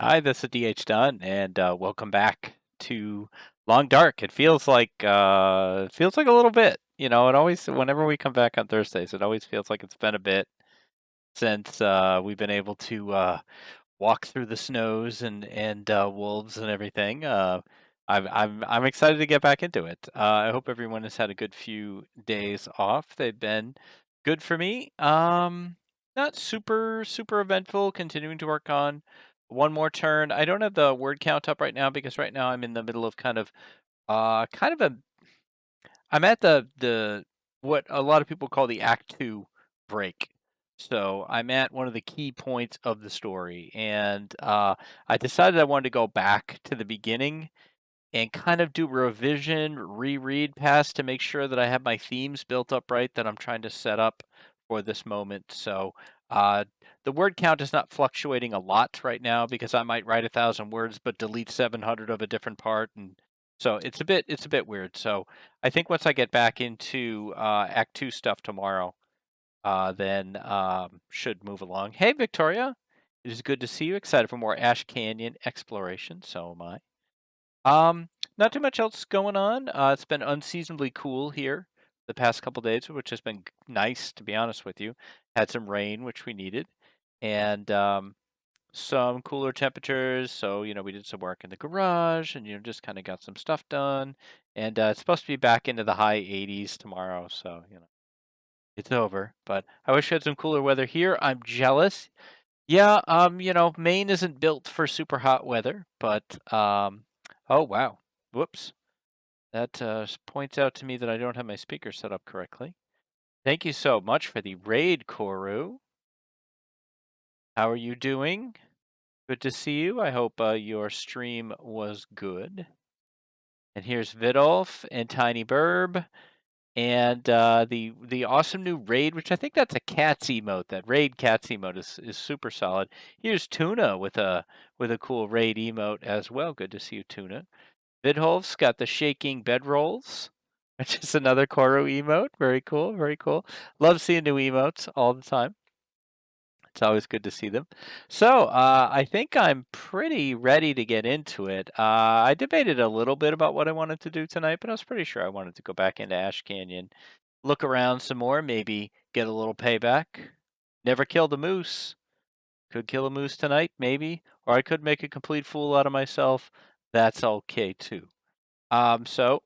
Hi, this is DH Dunn, and welcome back to Long Dark. It feels like a little bit. It always, whenever we come back on Thursdays, it always feels like it's been a bit since we've been able to walk through the snows and wolves and everything. I'm excited to get back into it. I hope everyone has had a good few days off. They've been good for me. Not super eventful. Continuing to work on one more turn. I don't have the word count up right now because right now I'm in the middle of kind of a I'm at the what a lot of people call the Act 2 break. So I'm at one of the key points of the story, and I decided I wanted to go back to the beginning and kind of do revision, reread past to make sure that I have my themes built up right that I'm trying to set up for this moment. So uh, the word count is not fluctuating a lot right now because I might write 1,000 words but delete 700 of a different part, and so it's a bit weird. So I think once I get back into Act 2 stuff tomorrow, then should move along. Hey Victoria, it is good to see you. Excited for more Ash Canyon exploration. So am I. Not too much else going on. It's been unseasonably cool here the past couple days, which has been nice, to be honest with you. Had some rain, which we needed, and some cooler temperatures. So, we did some work in the garage and, just kind of got some stuff done. And it's supposed to be back into the high 80s tomorrow. So, it's over. But I wish we had some cooler weather here. I'm jealous. Yeah, Maine isn't built for super hot weather, but oh wow. Whoops. That points out to me that I don't have my speaker set up correctly. Thank you so much for the raid, Koru. How are you doing? Good to see you. I hope your stream was good. And here's Vidolf and Tiny Burb and the awesome new raid, which I think that's a cats emote. That raid cats emote is super solid. Here's Tuna with a cool raid emote as well. Good to see you, Tuna. Vidholf's got the shaking bedrolls, which is another Koro emote. Very cool, very cool. Love seeing new emotes all the time. It's always good to see them. So I think I'm pretty ready to get into it. I debated a little bit about what I wanted to do tonight, but I was pretty sure I wanted to go back into Ash Canyon, look around some more, maybe get a little payback. Never killed a moose. Could kill a moose tonight, maybe, or I could make a complete fool out of myself. That's okay too. So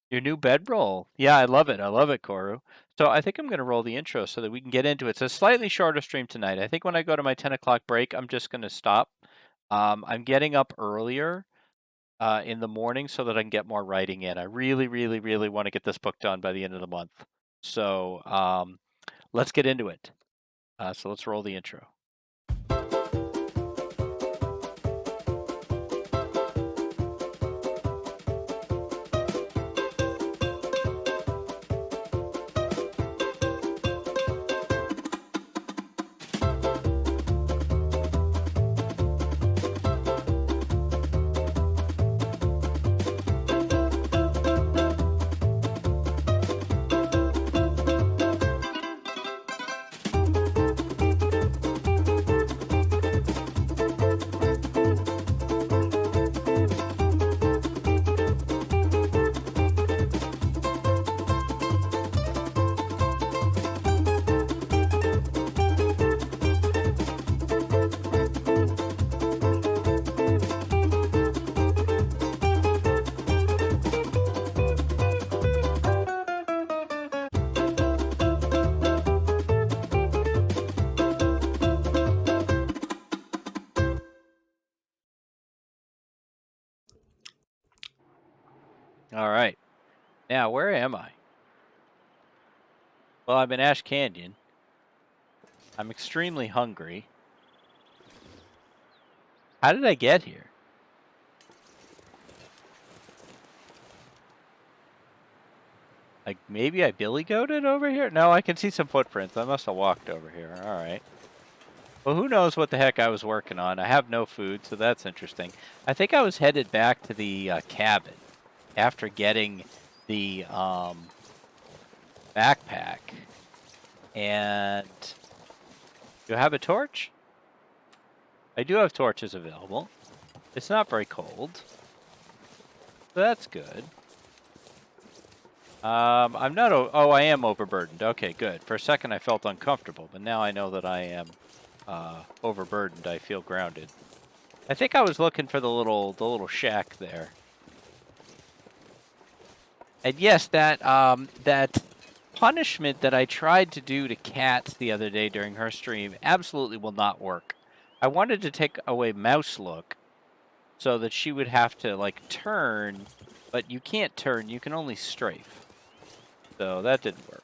your new bedroll. Yeah, I love it. I love it, Koru. So I think I'm going to roll the intro so that we can get into it. It's a slightly shorter stream tonight. I think when I go to my 10 o'clock break, I'm just going to stop. I'm getting up earlier in the morning so that I can get more writing in. I really want to get this book done by the end of the month. So let's get into it. So let's roll the intro. All right. Now, where am I? Well, I'm in Ash Canyon. I'm extremely hungry. How did I get here? Like, maybe I billy goated over here? No, I can see some footprints. I must have walked over here. All right. Well, who knows what the heck I was working on. I have no food, so that's interesting. I think I was headed back to the cabin after getting the backpack. And do I have a torch? I do have torches available. It's not very cold. So that's good. I'm not. Oh, I am overburdened. Okay, good. For a second, I felt uncomfortable, but now I know that I am overburdened. I feel grounded. I think I was looking for the little shack there. And yes, that punishment that I tried to do to Cats the other day during her stream absolutely will not work. I wanted to take away mouse look so that she would have to like turn, but you can't turn. You can only strafe. So that didn't work.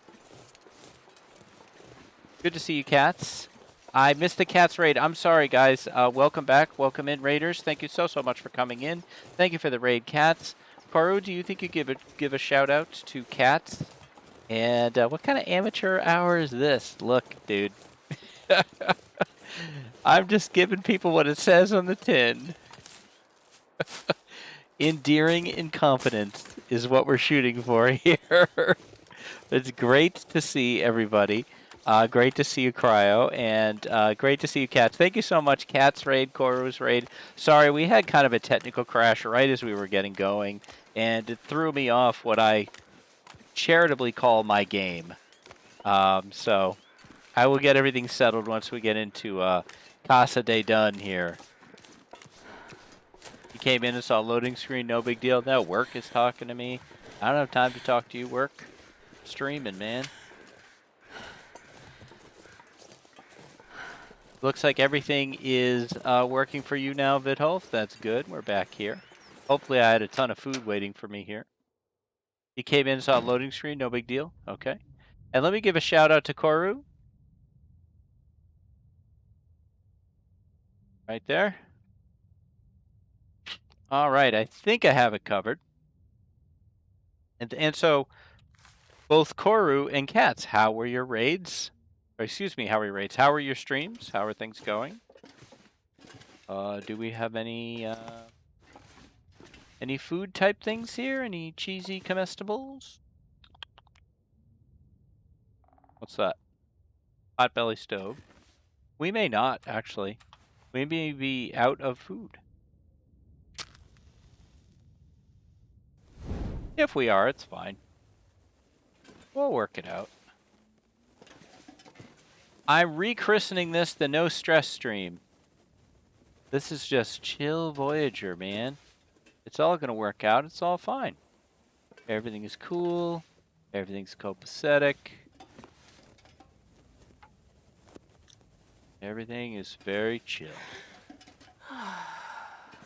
Good to see you, Cats. I missed the Cats raid. I'm sorry, guys. Welcome back. Welcome in, Raiders. Thank you so much for coming in. Thank you for the raid, Cats. Karu, do you think you give a shout out to Cats? And what kind of amateur hour is this? Look, dude. I'm just giving people what it says on the tin. Endearing incompetence is what we're shooting for here. It's great to see everybody. Great to see you, Cryo, and great to see you, Cats. Thank you so much, Cats raid, Koru's raid. Sorry, we had kind of a technical crash right as we were getting going, and it threw me off what I charitably call my game. So I will get everything settled once we get into Casa de Dun here. You came in and saw a loading screen, no big deal. No, work is talking to me. I don't have time to talk to you, work. Streaming, man. Looks like everything is working for you now, Vidholf. That's good. We're back here. Hopefully I had a ton of food waiting for me here. You came in and saw a loading screen, no big deal. Okay. And let me give a shout out to Koru. Right there. All right, I think I have it covered. And so, both Koru and Cats, how were your raids? Or excuse me, how were your raids? How were your streams? How are things going? Do we have any food type things here? Any cheesy comestibles? What's that? Potbelly stove. We may not, actually. We may be out of food. If we are, it's fine. We'll work it out. I'm rechristening this the No Stress stream. This is just chill Voyager, man. It's all gonna work out. It's all fine. Everything is cool. Everything's copacetic. Everything is very chill.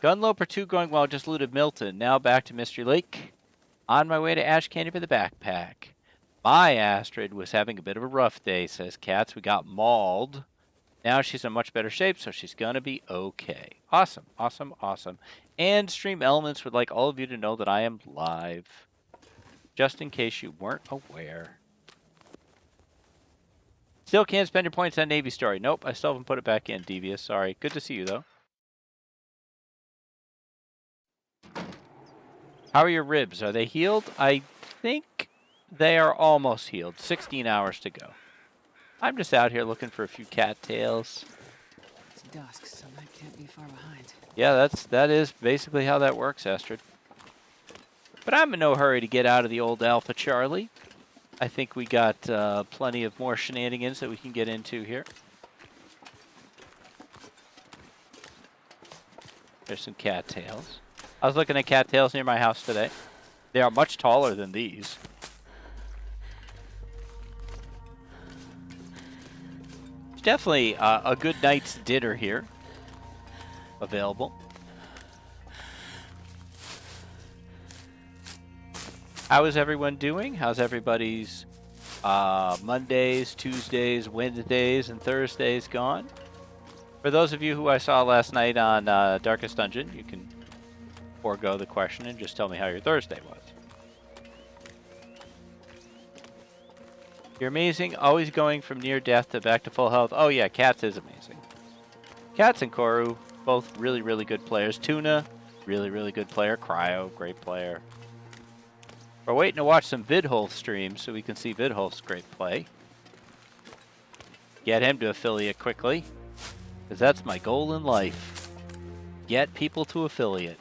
Gunloper 2 going well, just looted Milton. Now back to Mystery Lake. On my way to Ash Candy for the backpack. My Astrid was having a bit of a rough day, says Cats. We got mauled. Now she's in much better shape, so she's gonna be okay. Awesome, awesome, awesome. And Stream Elements would like all of you to know that I am live. Just in case you weren't aware. Still can't spend your points on Navy Story. Nope, I still haven't put it back in, Devious. Sorry. Good to see you, though. How are your ribs? Are they healed? I think they are almost healed. 16 hours to go. I'm just out here looking for a few cattails. It's dusk, so I can't be far behind. Yeah, that is basically how that works, Astrid. But I'm in no hurry to get out of the old Alpha Charlie. I think we got plenty of more shenanigans that we can get into here. There's some cattails. I was looking at cattails near my house today. They are much taller than these. There's definitely a good night's dinner here available. How is everyone doing? How's everybody's Mondays, Tuesdays, Wednesdays, and Thursdays gone? For those of you who I saw last night on Darkest Dungeon, you can forego the question and just tell me how your Thursday was. You're amazing, always going from near death to back to full health. Oh yeah, Cats is amazing. Cats and Koru, both really, really good players. Tuna, really, really good player. Cryo, great player. We're waiting to watch some Vidholf streams so we can see Vidholf's great play. Get him to affiliate quickly, because that's my goal in life. Get people to affiliate.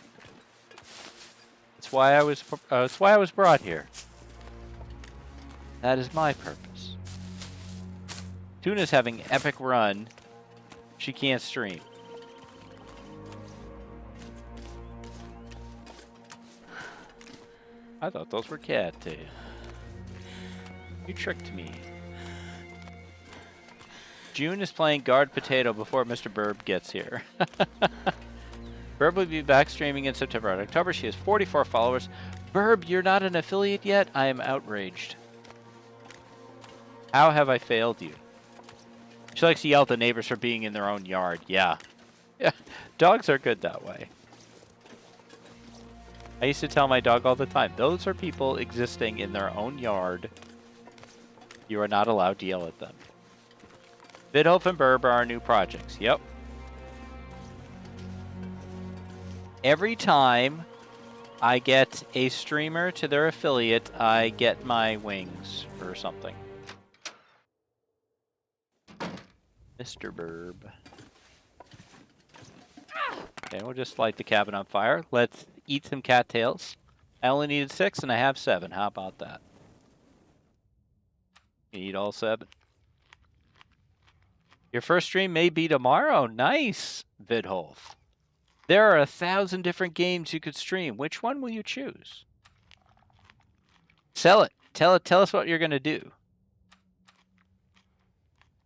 That's why I was brought here. That is my purpose. Tuna's having an epic run. She can't stream. I thought those were cattails. You tricked me. June is playing guard potato before Mr. Burb gets here. Burb will be back streaming in September and October. She has 44 followers. Burb, you're not an affiliate yet? I am outraged. How have I failed you? She likes to yell at the neighbors for being in their own yard. Yeah. Yeah. Dogs are good that way. I used to tell my dog all the time, those are people existing in their own yard. You are not allowed to yell at them. Vidhof and Burb are our new projects. Yep. Every time I get a streamer to their affiliate, I get my wings or something. Mr. Burb. Okay, we'll just light the cabin on fire. Let's eat some cattails. I only needed 6 and I have 7. How about that? You eat all 7. Your first stream may be tomorrow. Nice, Vidholf. There are 1,000 different games you could stream. Which one will you choose? Sell it. Tell us what you're going to do.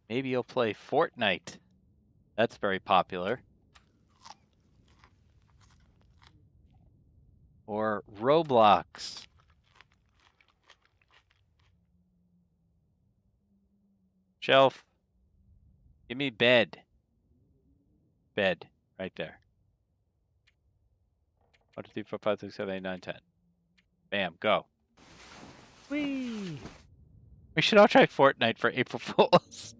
Maybe you'll play Fortnite. That's very popular. Or Roblox. Shelf. Give me bed. Bed. Right there. 1, 2, 3, 4, 5, 6, 7, 8, 9, 10. Bam. Go. Whee! We should all try Fortnite for April Fools.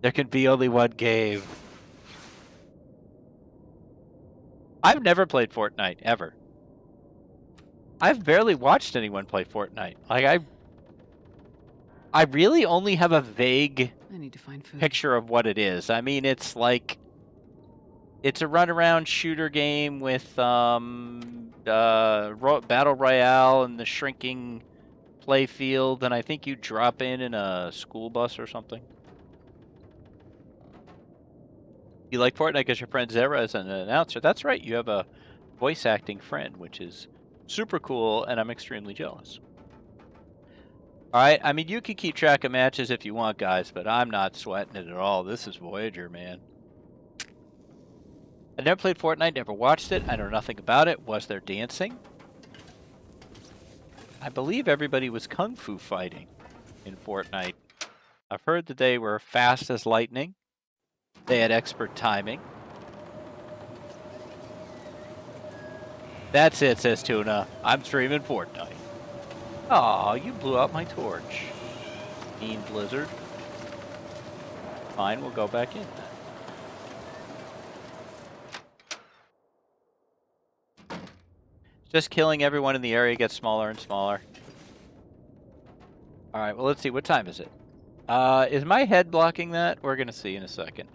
There can be only one game. I've never played Fortnite, ever. I've barely watched anyone play Fortnite. Like, I really only have a vague I need to find food. picture of what it is. I mean, it's like... It's a run-around shooter game with battle royale and the shrinking play field, and I think you drop in a school bus or something. You like Fortnite because your friend Zara is an announcer. That's right, you have a voice acting friend, which is super cool, and I'm extremely jealous. Alright, I mean, you can keep track of matches if you want, guys, but I'm not sweating it at all. This is Voyager, man. I never played Fortnite, never watched it. I know nothing about it. Was there dancing? I believe everybody was kung fu fighting in Fortnite. I've heard that they were fast as lightning. They had expert timing. That's it, says Tuna. I'm streaming Fortnite. Aw, you blew out my torch. Mean blizzard. Fine, we'll go back in then. Just killing everyone in the area gets smaller and smaller. Alright, well, let's see. What time is it? Is my head blocking that? We're going to see in a second.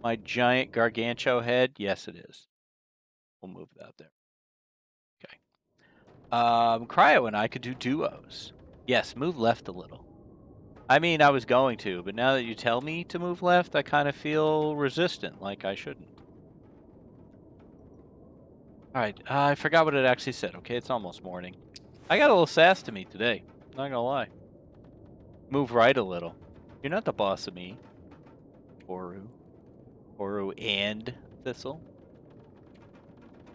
My giant gargantuan head? Yes, it is. We'll move it out there. Okay. Cryo and I could do duos. Yes, move left a little. I mean, I was going to, but now that you tell me to move left, I kind of feel resistant, like I shouldn't. Alright, I forgot what it actually said. Okay, it's almost morning. I got a little sass to me today. Not gonna lie. Move right a little. You're not the boss of me. Oru. Oru and Thistle.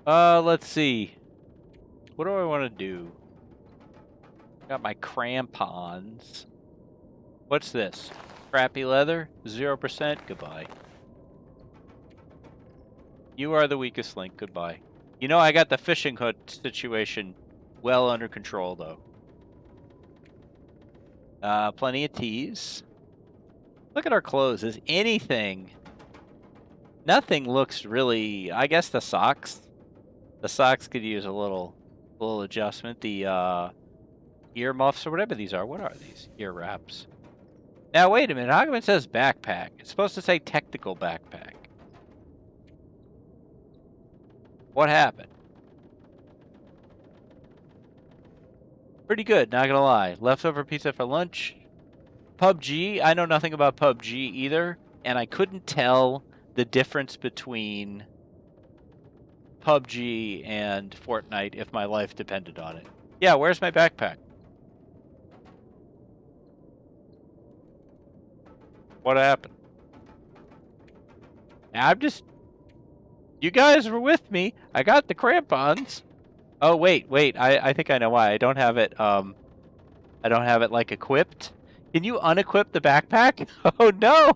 Let's see. What do I want to do? Got my crampons. What's this? Crappy leather? 0%? Goodbye. You are the weakest link. Goodbye. You know, I got the fishing hook situation well under control, though. Plenty of teas. Look at our clothes. Is anything... Nothing looks really... I guess the socks. The socks could use a little adjustment. The ear muffs or whatever these are. What are these? Ear wraps. Now, wait a minute. How come it says backpack? It's supposed to say technical backpack. What happened? Pretty good, not gonna lie. Leftover pizza for lunch. PUBG, I know nothing about PUBG either, and I couldn't tell the difference between PUBG and Fortnite if my life depended on it. Yeah, where's my backpack? What happened? I'm just... You guys were with me. I got the crampons. Oh, wait. I think I know why. I don't have it, like, equipped. Can you unequip the backpack? Oh, no!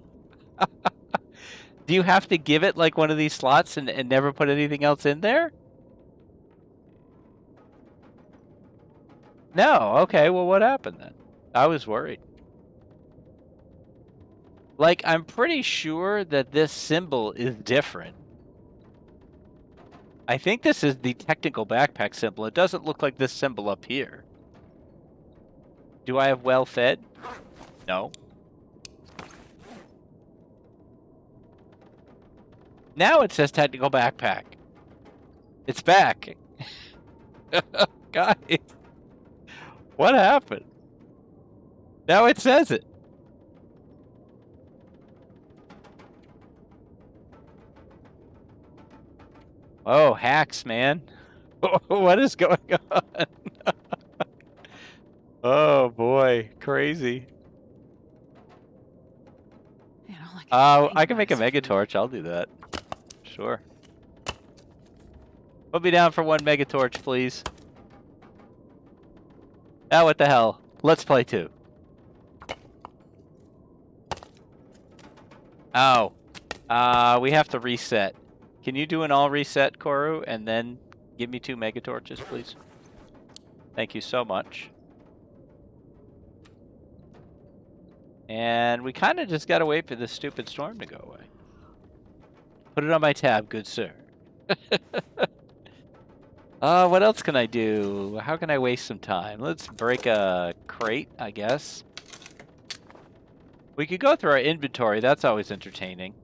Do you have to give it, like, one of these slots and never put anything else in there? No. Okay, well, what happened then? I was worried. Like, I'm pretty sure that this symbol is different. I think this is the technical backpack symbol. It doesn't look like this symbol up here. Do I have well fed? No. Now it says technical backpack. It's back. Guys. What happened? Now it says it. Oh, hacks, man. What is going on? Oh, boy. Crazy. Man, all I can I can make a mega torch. I'll do that. Sure. Put me down for one mega torch, please. Ah, what the hell? Let's play 2. Oh. We have to reset. Can you do an all reset, Koru, and then give me 2 mega torches, please? Thank you so much. And we kind of just gotta wait for this stupid storm to go away. Put it on my tab, good sir. What else can I do? How can I waste some time? Let's break a crate, I guess. We could go through our inventory. That's always entertaining.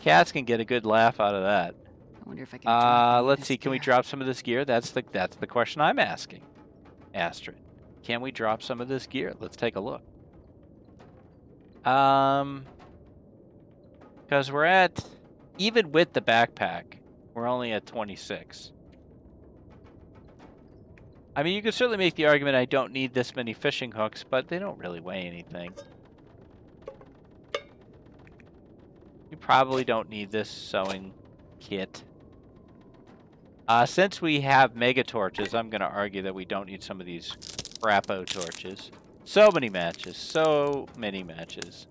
Cats can get a good laugh out of that. I wonder if I can let's see. Can we drop some of this gear? That's the question I'm asking. Astrid, can we drop some of this gear? Let's take a look. Because we're at, even with the backpack, we're only at 26. I mean, you could certainly make the argument I don't need this many fishing hooks, but they don't really weigh anything. You probably don't need this sewing kit. Since we have mega torches, I'm going to argue that we don't need some of these crapo torches. So many matches. So many matches.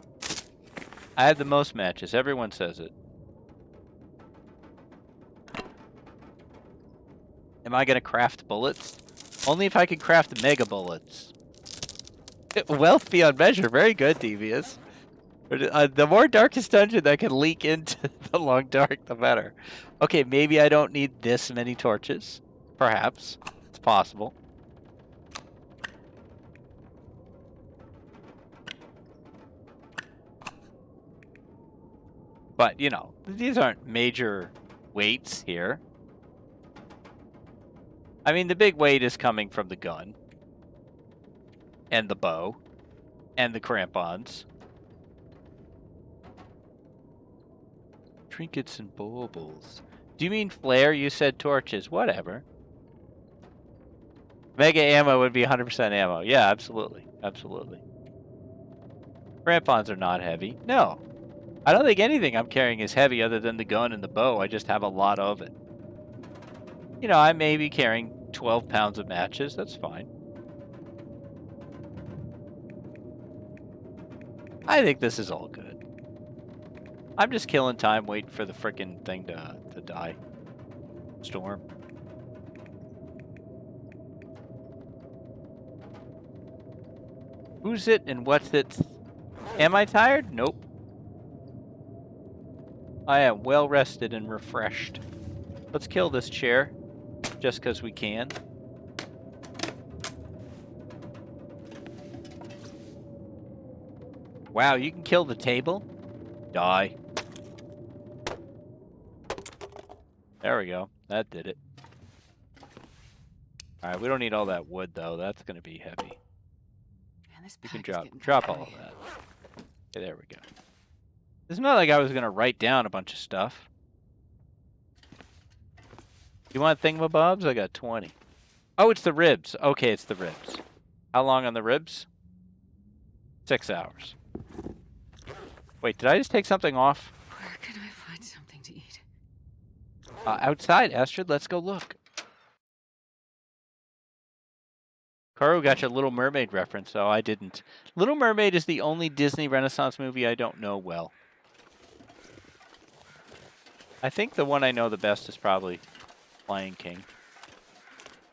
I have the most matches. Everyone says it. Am I going to craft bullets? Only if I can craft mega bullets. Wealth beyond measure. Very good, Devious. The more darkest dungeon that can leak into the long dark, the better. Okay, maybe I don't need this many torches. Perhaps. It's possible. But, you know, these aren't major weights here. I mean, the big weight is coming from the gun. And the bow. And the crampons. Trinkets and baubles. Do you mean flare? You said torches. Whatever. Mega ammo would be 100% ammo. Yeah, absolutely. Absolutely. Crampons are not heavy. No. I don't think anything I'm carrying is heavy other than the gun and the bow. I just have a lot of it. You know, I may be carrying 12 pounds of matches. That's fine. I think this is all good. I'm just killing time waiting for the frickin' thing to die. Storm. Who's it and what's it? Am I tired? Nope. I am well rested and refreshed. Let's kill this chair. Just because we can. Wow, you can kill the table? Die. There we go. That did it. All right, we don't need all that wood though. That's going to be heavy. Man, this You can pack is getting drop pretty all of heavy. that. Okay, there we go. It's not like I was going to write down a bunch of stuff. You want thingamabobs? I got 20. Oh, it's the ribs. Okay, it's the ribs. How long on the ribs? 6 hours. Wait, did I just take something off? Where can I find something to eat? Outside, Astrid. Let's go look. Karu got your Little Mermaid reference, so I didn't. Little Mermaid is the only Disney Renaissance movie I don't know well. I think the one I know the best is probably Lion King.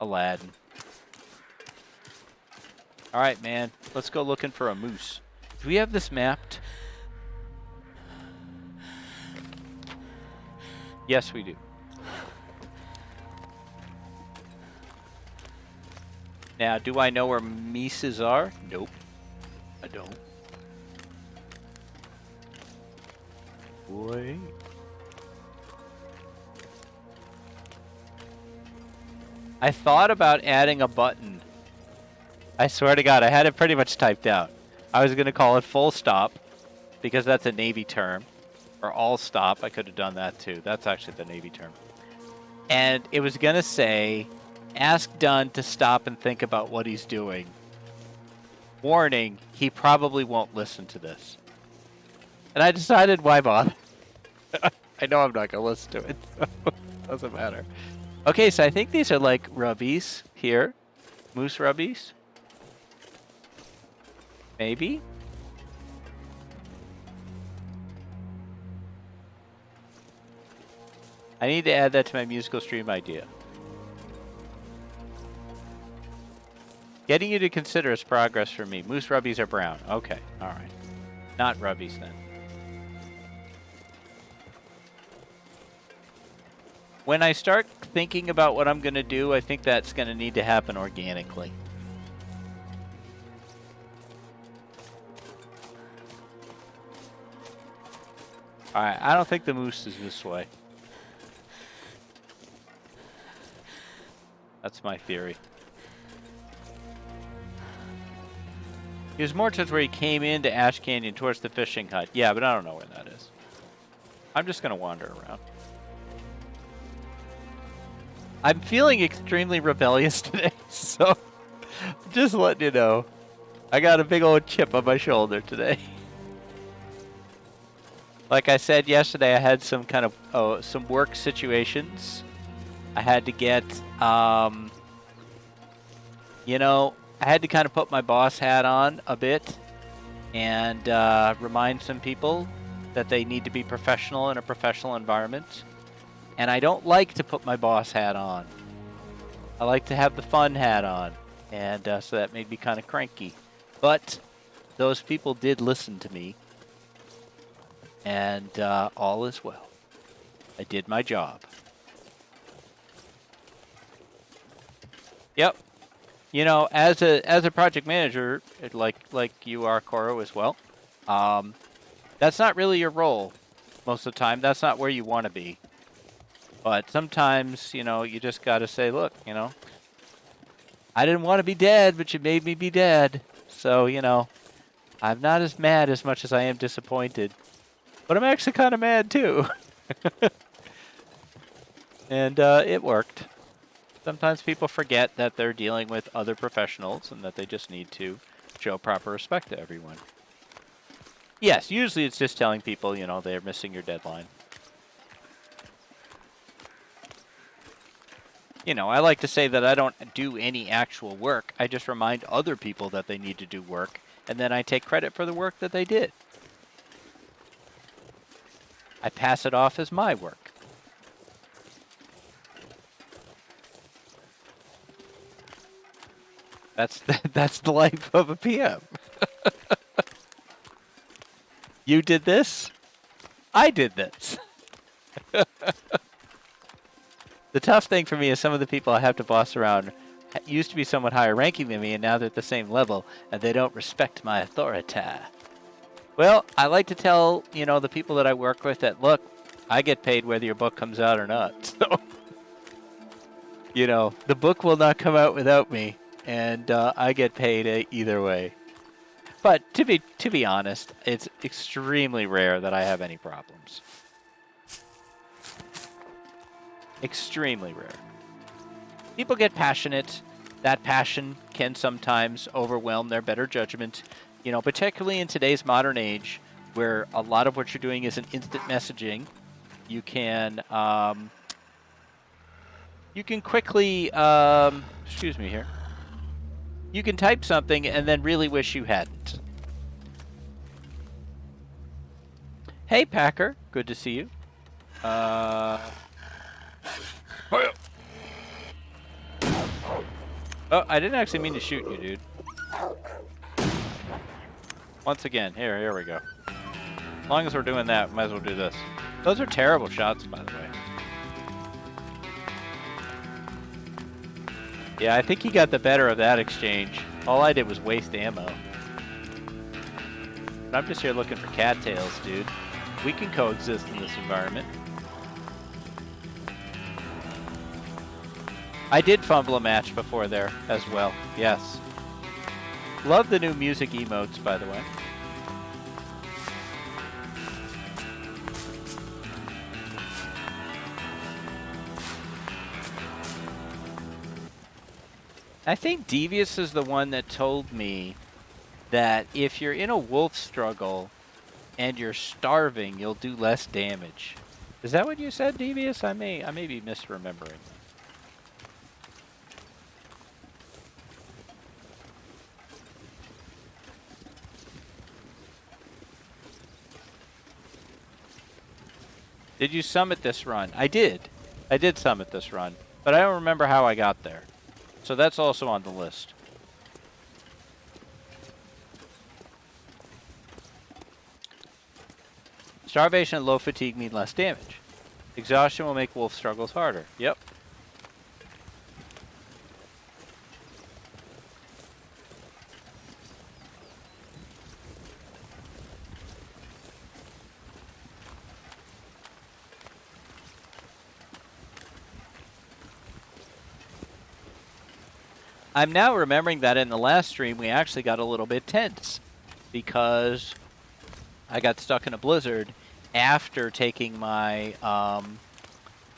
Aladdin. All right, man. Let's go looking for a moose. Do we have this mapped? Yes, we do. Now, do I know where Mises are? Nope. I don't. Wait. I thought about adding a button. I swear to God, I had it pretty much typed out. I was going to call it full stop because that's a Navy term. Or all stop. I could have done that too. That's actually the Navy term. And it was going to say, ask Dunn to stop and think about what he's doing. Warning, he probably won't listen to this. And I decided, why bother? I know I'm not going to listen to it, so it doesn't matter. Okay, so I think these are like rubbies here. Moose rubbies. Maybe? I need to add that to my musical stream idea. Getting you to consider is progress for me. Moose rubbies are brown. Okay, alright. Not rubbies then. When I start thinking about what I'm going to do, I think that's going to need to happen organically. Alright, I don't think the moose is this way. That's my theory. He was more towards where he came into Ash Canyon, towards the fishing hut. Yeah, but I don't know where that is. I'm just going to wander around. I'm feeling extremely rebellious today, so just letting you know. I got a big old chip on my shoulder today. Like I said yesterday, I had some kind of some work situations. I had to get, you know, I had to kind of put my boss hat on a bit and remind some people that they need to be professional in a professional environment. And I don't like to put my boss hat on. I like to have the fun hat on. And so that made me kind of cranky. But those people did listen to me. And all is well. I did my job. Yep. You know, as a project manager, like you are, Koro, as well, that's not really your role most of the time. That's not where you want to be. But sometimes, you know, you just got to say, look, you know, I didn't want to be dead, but you made me be dead. So, you know, I'm not as mad as much as I am disappointed. But I'm actually kind of mad, too. And it worked. Sometimes people forget that they're dealing with other professionals and that they just need to show proper respect to everyone. Yes, usually it's just telling people, you know, they're missing your deadline. You know, I like to say that I don't do any actual work. I just remind other people that they need to do work, and then I take credit for the work that they did. I pass it off as my work. That's the life of a PM. You did this. I did this. The tough thing for me is some of the people I have to boss around used to be somewhat higher ranking than me, and now they're at the same level, and they don't respect my authority. Well, I like to tell, you know, the people that I work with that, look, I get paid whether your book comes out or not. So, you know, the book will not come out without me, and I get paid either way. But to be honest, it's extremely rare that I have any problems. Extremely rare. People get passionate. That passion can sometimes overwhelm their better judgment. You know, particularly in today's modern age, where a lot of what you're doing is an instant messaging. You can quickly excuse me here. You can type something and then really wish you hadn't. Hey, Packer. Good to see you. Oh, I didn't actually mean to shoot you, dude. Once again, here we go. As long as we're doing that, might as well do this. Those are terrible shots, by the way. Yeah, I think he got the better of that exchange. All I did was waste ammo. But I'm just here looking for cattails, dude. We can coexist in this environment. I did fumble a match before there as well, yes. Love the new music emotes, by the way. I think Devious is the one that told me that if you're in a wolf struggle and you're starving, you'll do less damage. Is that what you said, Devious? I may be misremembering. Did you summit this run? I did. I did summit this run, but I don't remember how I got there. So that's also on the list. Starvation and low fatigue mean less damage. Exhaustion will make wolf struggles harder. Yep. I'm now remembering that in the last stream we actually got a little bit tense because I got stuck in a blizzard after taking my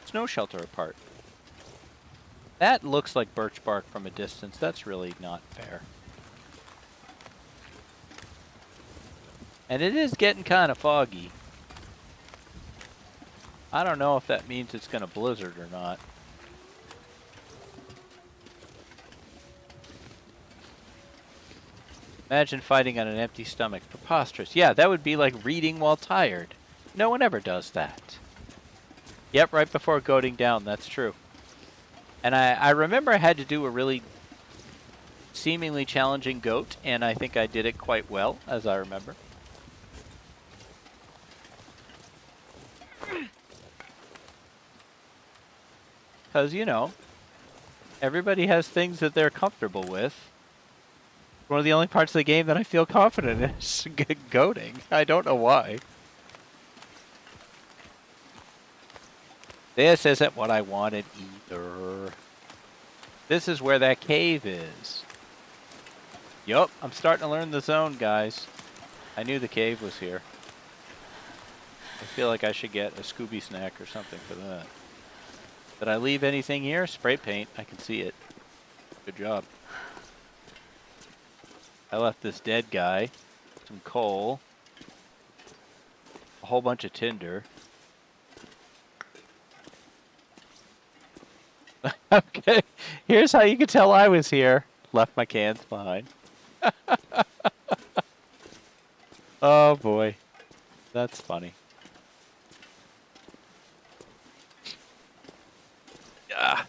snow shelter apart. That looks like birch bark from a distance. That's really not fair. And it is getting kind of foggy. I don't know if that means it's going to blizzard or not. Imagine fighting on an empty stomach. Preposterous. Yeah, that would be like reading while tired. No one ever does that. Yep, right before goading down. That's true. And I remember I had to do a really seemingly challenging goat, and I think I did it quite well, as I remember. Because, you know, everybody has things that they're comfortable with. One of the only parts of the game that I feel confident in is goating. I don't know why. This isn't what I wanted either. This is where that cave is. Yup, I'm starting to learn the zone, guys. I knew the cave was here. I feel like I should get a Scooby snack or something for that. Did I leave anything here? Spray paint. I can see it. Good job. I left this dead guy, some coal, a whole bunch of tinder. Okay, here's how you can tell I was here. Left my cans behind. Oh boy, that's funny. I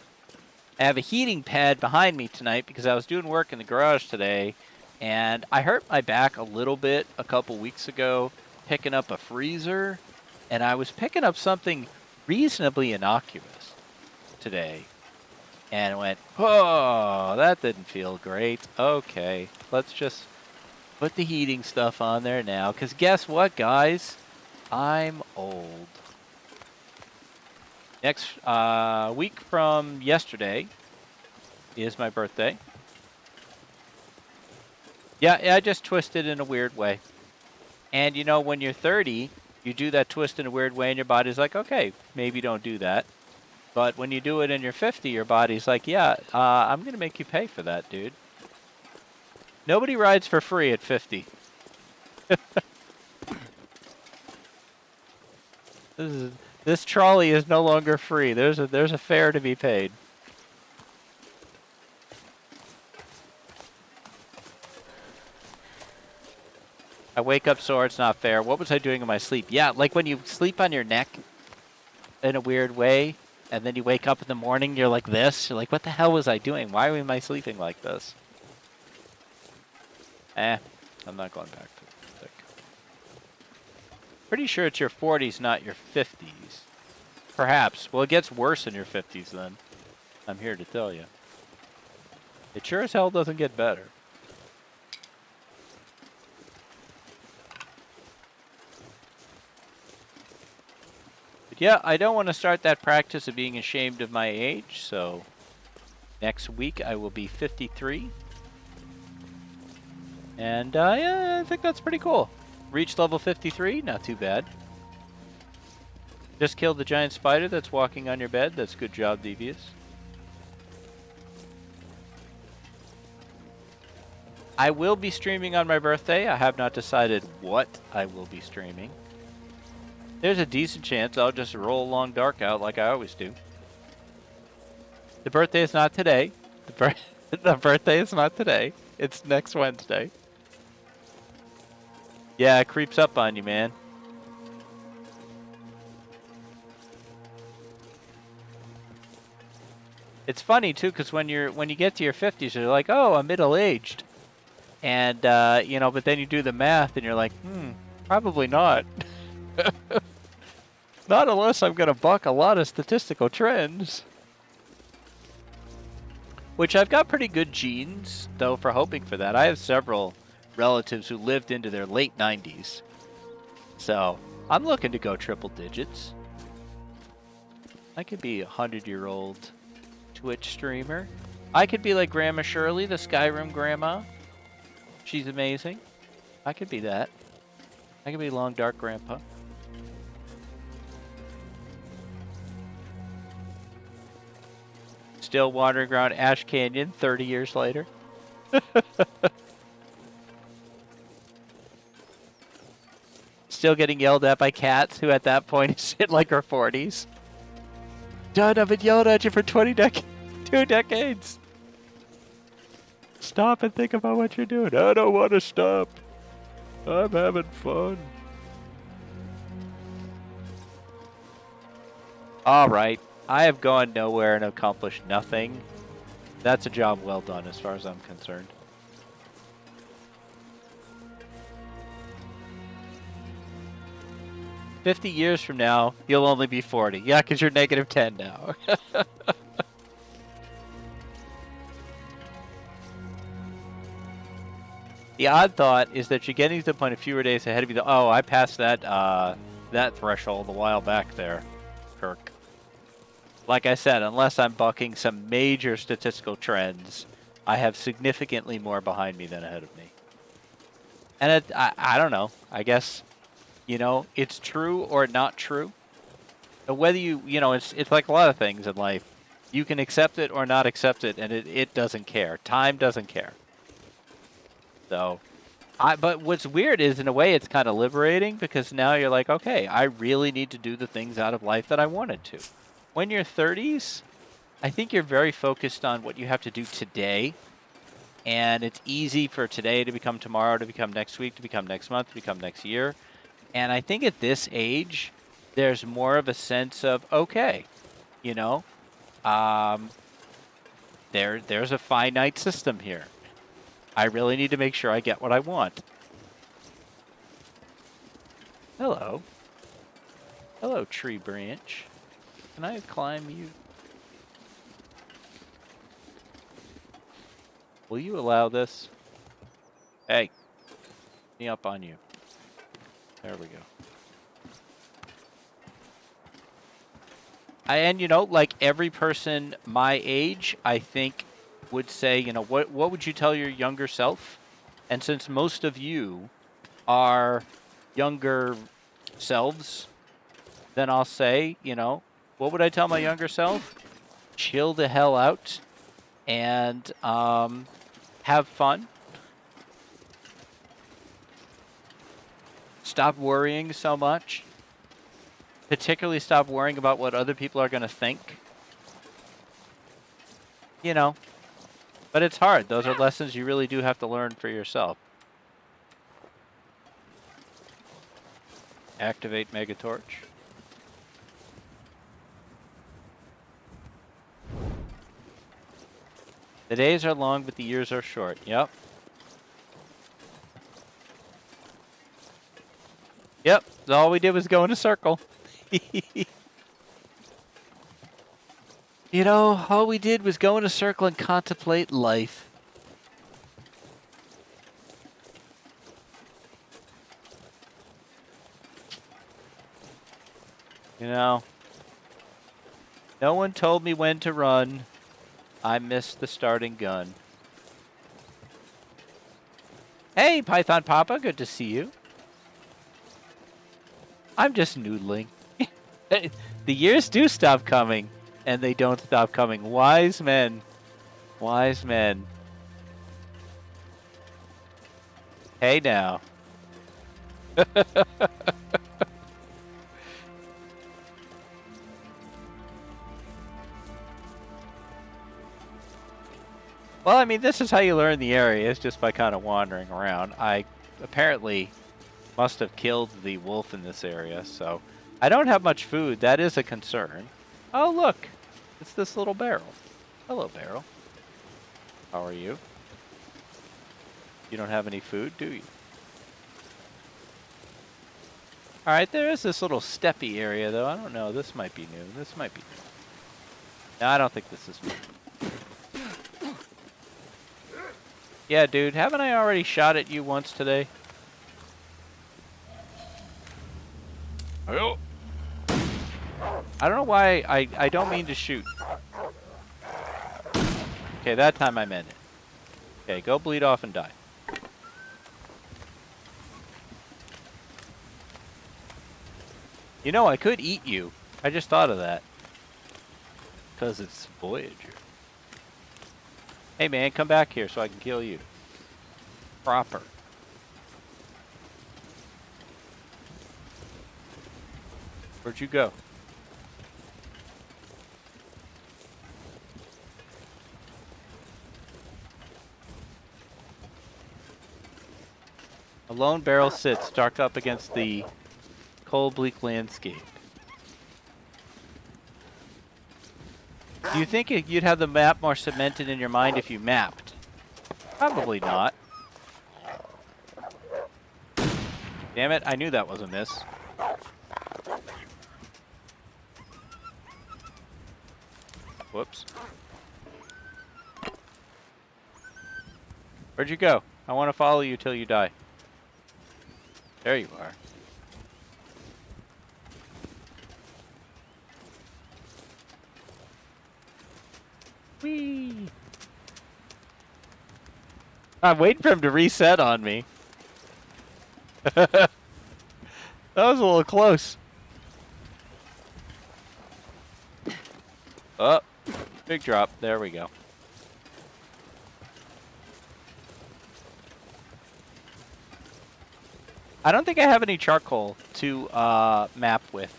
have a heating pad behind me tonight because I was doing work in the garage today. And I hurt my back a little bit a couple weeks ago picking up a freezer. And I was picking up something reasonably innocuous today. And I went, oh, that didn't feel great. Okay, let's just put the heating stuff on there now. Because guess what, guys? I'm old. Next week from yesterday is my birthday. Yeah, I just twisted in a weird way. And you know, when you're 30, you do that twist in a weird way, and your body's like, okay, maybe don't do that. But when you do it in your 50, your body's like, yeah, I'm gonna make you pay for that, dude. Nobody rides for free at 50. This trolley is no longer free. There's a fare to be paid. I wake up sore, it's not fair. What was I doing in my sleep? Yeah, like when you sleep on your neck in a weird way, and then you wake up in the morning, you're like this. You're like, what the hell was I doing? Why am I sleeping like this? I'm not going back to the Pretty sure it's your 40s, not your 50s. Perhaps. Well, it gets worse in your 50s then. I'm here to tell you. It sure as hell doesn't get better. But yeah, I don't want to start that practice of being ashamed of my age, so next week I will be 53. And yeah, I think that's pretty cool. Reached level 53, not too bad. Just killed the giant spider that's walking on your bed. That's good job, Devious. I will be streaming on my birthday. I have not decided what I will be streaming. There's a decent chance I'll just roll along dark out like I always do. The birthday is not today. The birthday is not today. It's next Wednesday. Yeah, it creeps up on you, man. It's funny too, because when you get to your 50s, you're like, oh, I'm middle-aged, and you know, but then you do the math, and you're like, probably not. Not unless I'm gonna buck a lot of statistical trends. Which I've got pretty good genes, though, for hoping for that. I have several relatives who lived into their late 90s, so I'm looking to go triple digits. I could be a 100-year-old Twitch streamer. I could be like Grandma Shirley, the Skyrim grandma. She's amazing. I could be that. I could be Long Dark Grandpa. Still wandering around Ash Canyon 30 years later. Still getting yelled at by cats who at that point is in like her 40s. Dad, I've been yelled at you for 2 decades. Stop and think about what you're doing. I don't want to stop. I'm having fun. Alright, I have gone nowhere and accomplished nothing. That's a job well done as far as I'm concerned. "50 years from now, you'll only be 40. Yeah, because you're -10 now. The odd thought is that you're getting to the point a fewer days ahead of you. Oh, I passed that that threshold a while back there, Kirk. Like I said, unless I'm bucking some major statistical trends, I have significantly more behind me than ahead of me. And I don't know. I guess, you know, it's true or not true. But whether you know, it's like a lot of things in life. You can accept it or not accept it, and it doesn't care. Time doesn't care. So, but what's weird is, in a way, it's kind of liberating, because now you're like, okay, I really need to do the things out of life that I wanted to. When you're 30s, I think you're very focused on what you have to do today, and it's easy for today to become tomorrow, to become next week, to become next month, to become next year. And I think at this age, there's more of a sense of, okay, you know, there's a finite system here. I really need to make sure I get what I want. Hello. Hello, tree branch. Can I climb you? Will you allow this? Hey, me up on you. There we go. And you know, like every person my age, I think would say, you know, what would you tell your younger self? And since most of you are younger selves, then I'll say, you know, what would I tell my younger self? Chill the hell out and have fun. Stop worrying so much. Particularly stop worrying about what other people are going to think. You know, but it's hard. Those are lessons you really do have to learn for yourself. Activate Megatorch. The days are long, but the years are short. Yep. Yep. All we did was go in a circle. You know, all we did was go in a circle and contemplate life. You know, no one told me when to run. I missed the starting gun. Hey, Python Papa, good to see you. I'm just noodling. The years do stop coming, and they don't stop coming. Wise men. Wise men. Hey now. Well, I mean, this is how you learn the area, is just by kind of wandering around. I apparently must have killed the wolf in this area, so I don't have much food. That is a concern. Oh, look. It's this little barrel. Hello, barrel. How are you? You don't have any food, do you? Alright, there is this little steppy area, though. I don't know. This might be new. This might be new. No, I don't think this is new. Yeah, dude. Haven't I already shot at you once today? I don't know why I don't mean to shoot. Okay, that time I meant it. Okay, go bleed off and die. You know, I could eat you. I just thought of that. Because it's Voyager. Hey man, come back here so I can kill you. Proper. Where'd you go? A lone barrel sits dark up against the cold, bleak landscape. Do you think you'd have the map more cemented in your mind if you mapped? Probably not. Damn it, I knew that was a miss. Whoops. Where'd you go? I want to follow you till you die. There you are. Whee! I'm waiting for him to reset on me. That was a little close. Oh, big drop. There we go. I don't think I have any charcoal to map with.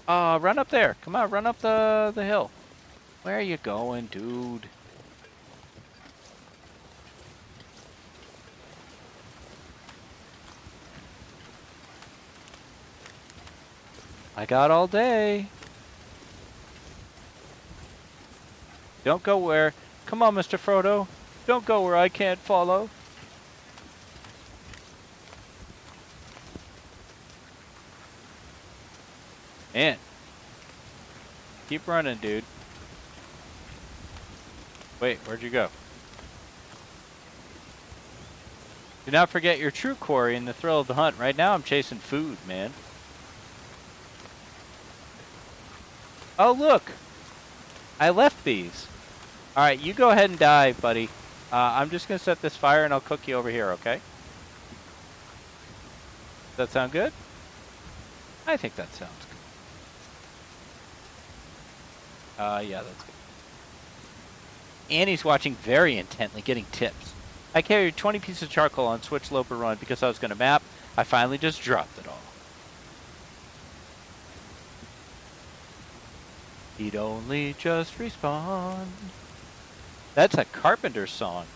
Run up there. Come on, run up the hill. Where are you going, dude? I got all day. Don't go where... Come on, Mr. Frodo. Don't go where I can't follow. Man. Keep running, dude. Wait, where'd you go? Do not forget your true quarry in the thrill of the hunt. Right now I'm chasing food, man. Oh, look! I left these. Alright, you go ahead and die, buddy. I'm just gonna set this fire and I'll cook you over here, okay? Does that sound good? I think that sounds good. Yeah, that's good. Annie's watching very intently, getting tips. I carried 20 pieces of charcoal on Switch Loper Run because I was gonna map. I finally just dropped it all. He'd only just respawn. That's a Carpenter song.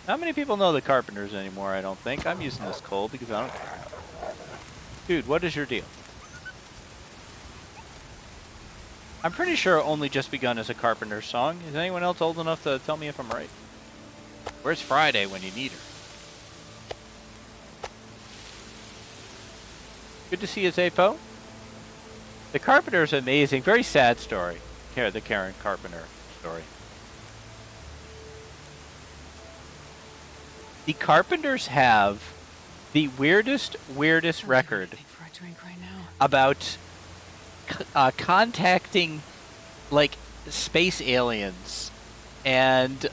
Not many people know the Carpenters anymore, I don't think. I'm using this coal because I don't care. Dude, what is your deal? I'm pretty sure Only Just Begun is a Carpenter song. Is anyone else old enough to tell me if I'm right? Where's Friday when you need her? Good to see you, Zapo. The Carpenter's amazing. Very sad story. The Karen Carpenter story. The Carpenters have the weirdest record For a drink right now. about contacting, like, space aliens. And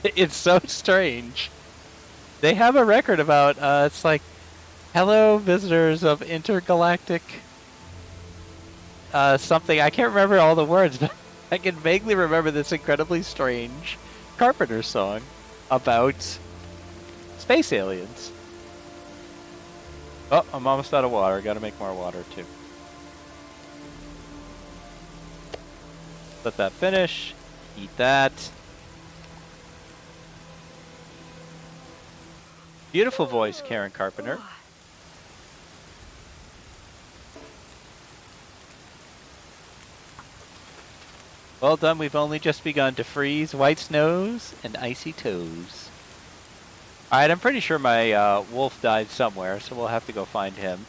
it's so strange. They have a record about, it's like, hello, visitors of intergalactic something. I can't remember all the words, but I can vaguely remember this incredibly strange Carpenter song about space aliens. Oh, I'm almost out of water. Gotta make more water, too. Let that finish. Eat that. Beautiful voice, Karen Carpenter. Well done, we've only just begun to freeze white snows and icy toes. Alright, I'm pretty sure my wolf died somewhere, so we'll have to go find him.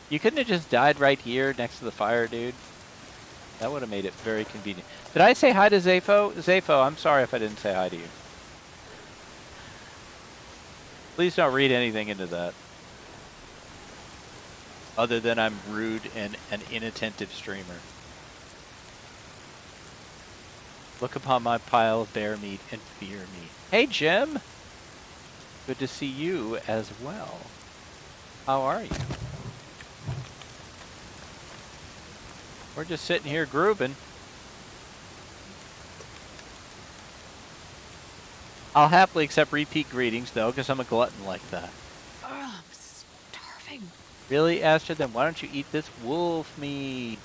You couldn't have just died right here next to the fire, dude. That would have made it very convenient. Did I say hi to Zafo? Zafo, I'm sorry if I didn't say hi to you. Please don't read anything into that. Other than I'm rude and an inattentive streamer. Look upon my pile of bear meat and fear me. Hey, Jim! Good to see you as well. How are you? We're just sitting here grooving. I'll happily accept repeat greetings, though, because I'm a glutton like that. Oh, I'm starving. Really, Esther? Then why don't you eat this wolf meat?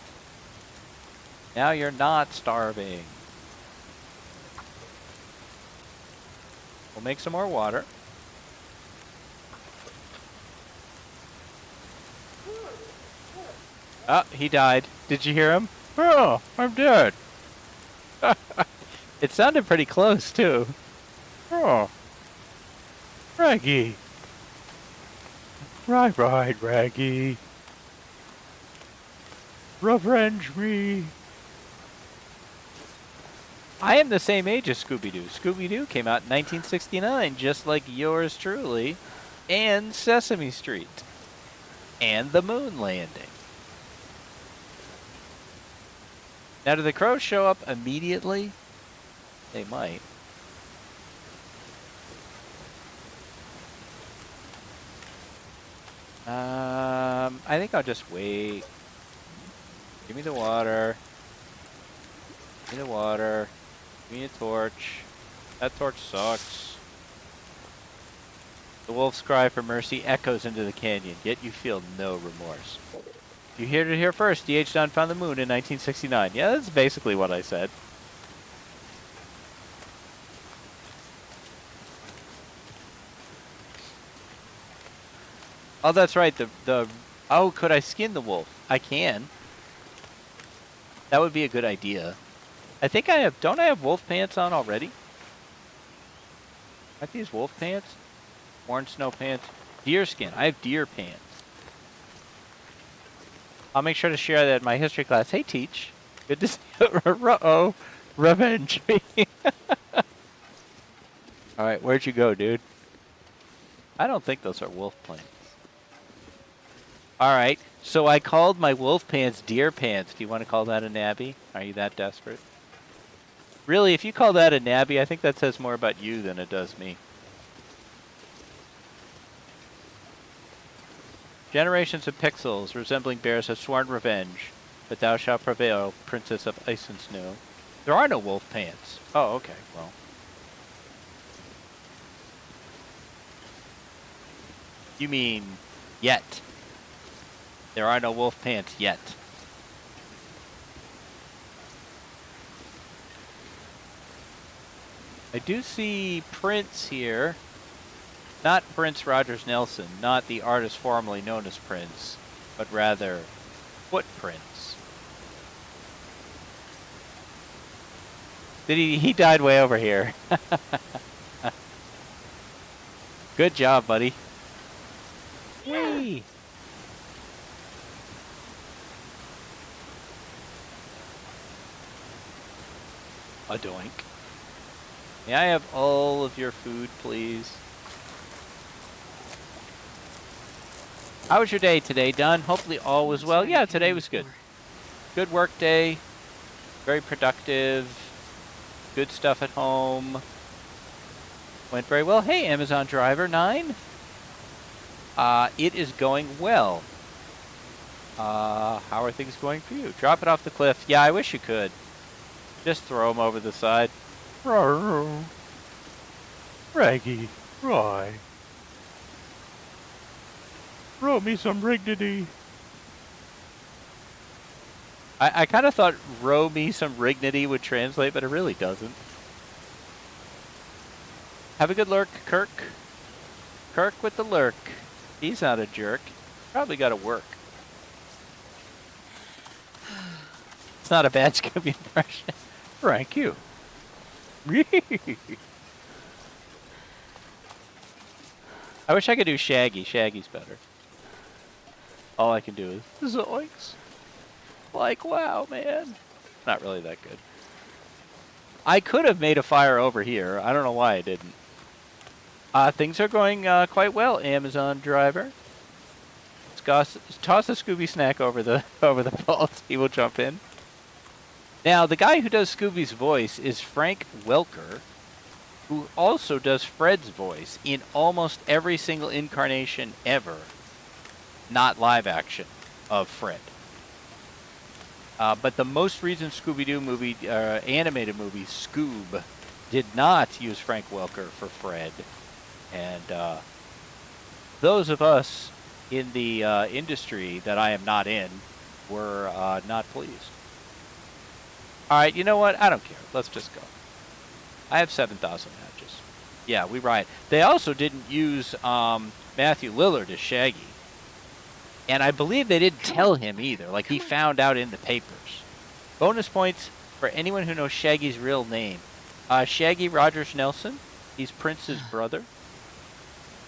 Now you're not starving. We'll make some more water. Ah, he died. Did you hear him? Oh, I'm dead. It sounded pretty close, too. Oh. Raggy. Right, Raggy. Revenge me. I am the same age as Scooby-Doo. Scooby-Doo came out in 1969, just like yours truly, and Sesame Street, and the moon landing. Now, do the crows show up immediately? They might. I think I'll just wait. Give me the water. Give me the water. Give me a torch. That torch sucks. The wolf's cry for mercy echoes into the canyon, yet you feel no remorse. You heard it here first. D.H. Dunn found the moon in 1969. Yeah, that's basically what I said. Oh, that's right. Oh, could I skin the wolf? I can. That would be a good idea. I think I have... Don't I have wolf pants on already? Aren't these wolf pants? Orange snow pants. Deer skin. I have deer pants. I'll make sure to share that in my history class. Hey, Teach. Good to see you. Uh-oh. Revenge me. Alright, where'd you go, dude? I don't think those are wolf plants. All right. So I called my wolf pants deer pants. Do you want to call that a nabby? Are you that desperate? Really, if you call that a nabby, I think that says more about you than it does me. Generations of pixels resembling bears have sworn revenge, but thou shalt prevail, princess of ice and snow. There are no wolf pants. Oh, okay, well. You mean yet. There are no wolf pants yet. I do see Prince here. Not Prince Rogers Nelson, not the artist formerly known as Prince, but rather Footprints. He died way over here. Good job, buddy. Whee! A doink. May I have all of your food, please? How was your day today, Dunn? Hopefully all was well. Yeah, today was good. Good work day. Very productive. Good stuff at home. Went very well. Hey, Amazon driver 9. It is going well. How are things going for you? Drop it off the cliff. Yeah, I wish you could. Just throw them over the side. Raggy, Roy. Throw me some rignity. I kind of thought row me some rignity would translate, but it really doesn't. Have a good lurk, Kirk. Kirk with the lurk. He's not a jerk. Probably got to work. It's not a bad Scooby impression. Thank you. I wish I could do Shaggy. Shaggy's better. All I can do is zoinks. Like, wow, man. Not really that good. I could have made a fire over here. I don't know why I didn't. Things are going quite well, Amazon driver. Toss a Scooby snack over the vault. He will jump in. Now, the guy who does Scooby's voice is Frank Welker, who also does Fred's voice in almost every single incarnation ever, not live action, of Fred. But the most recent Scooby-Doo movie, animated movie, Scoob, did not use Frank Welker for Fred. And those of us in the industry that I am not in were not pleased. All right, you know what? I don't care. Let's just go. I have 7,000 matches. Yeah, we riot. They also didn't use Matthew Lillard as Shaggy. And I believe they didn't tell him either. Like, he found out in the papers. Bonus points for anyone who knows Shaggy's real name. Shaggy Rogers Nelson. He's Prince's brother.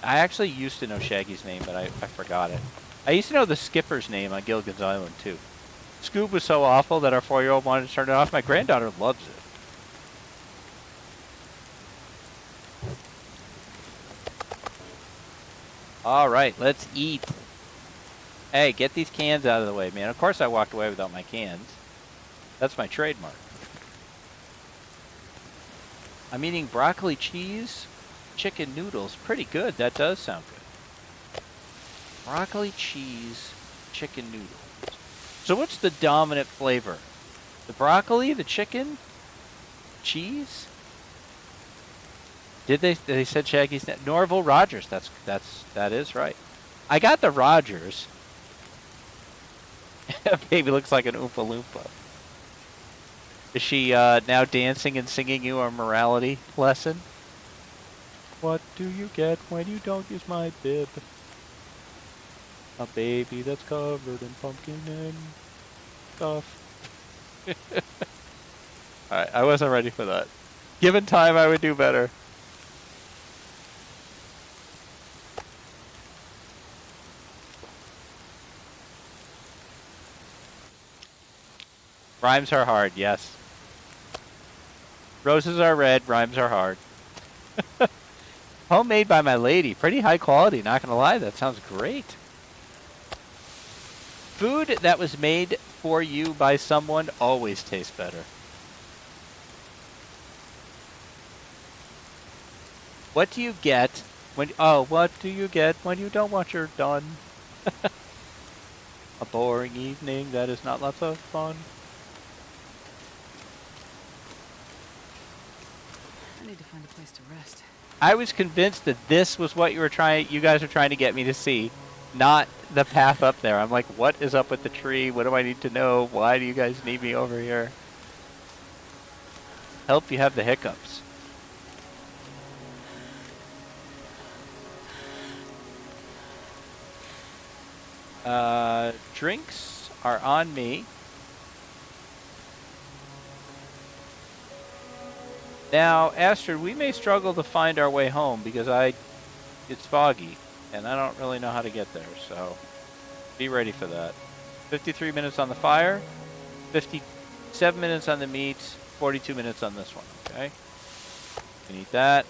I actually used to know Shaggy's name, but I forgot it. I used to know the skipper's name on Gilligan's Island, too. Scoob was so awful that our 4-year-old wanted to turn it off. My granddaughter loves it. All right, let's eat. Hey, get these cans out of the way, man. Of course I walked away without my cans. That's my trademark. I'm eating broccoli cheese, chicken noodles. Pretty good. That does sound good. Broccoli cheese, chicken noodles. So what's the dominant flavor? The broccoli, the chicken, cheese? They said Shaggy's Norval Rogers. That is right. I got the Rogers. Baby looks like an Oompa Loompa. Is she now dancing and singing you a morality lesson? What do you get when you don't use my bib? A baby that's covered in pumpkin and stuff. Alright, I wasn't ready for that. Given time, I would do better. Rhymes are hard, yes. Roses are red, rhymes are hard. Homemade by my lady. Pretty high quality, not gonna lie, that sounds great. Food that was made for you by someone always tastes better. What do you get when what do you get when you don't want your done? A boring evening that is not lots of fun. I need to find a place to rest. I was convinced that this was what you guys were trying to get me to see, not the path up there. I'm like, what is up with the tree? What do I need to know? Why do you guys need me over here? Help you have the hiccups. Drinks are on me. Now, Astrid, we may struggle to find our way home because it's foggy, and I don't really know how to get there, so be ready for that. 53 minutes on the fire, 57 minutes on the meat, 42 minutes on this one, okay? We need that.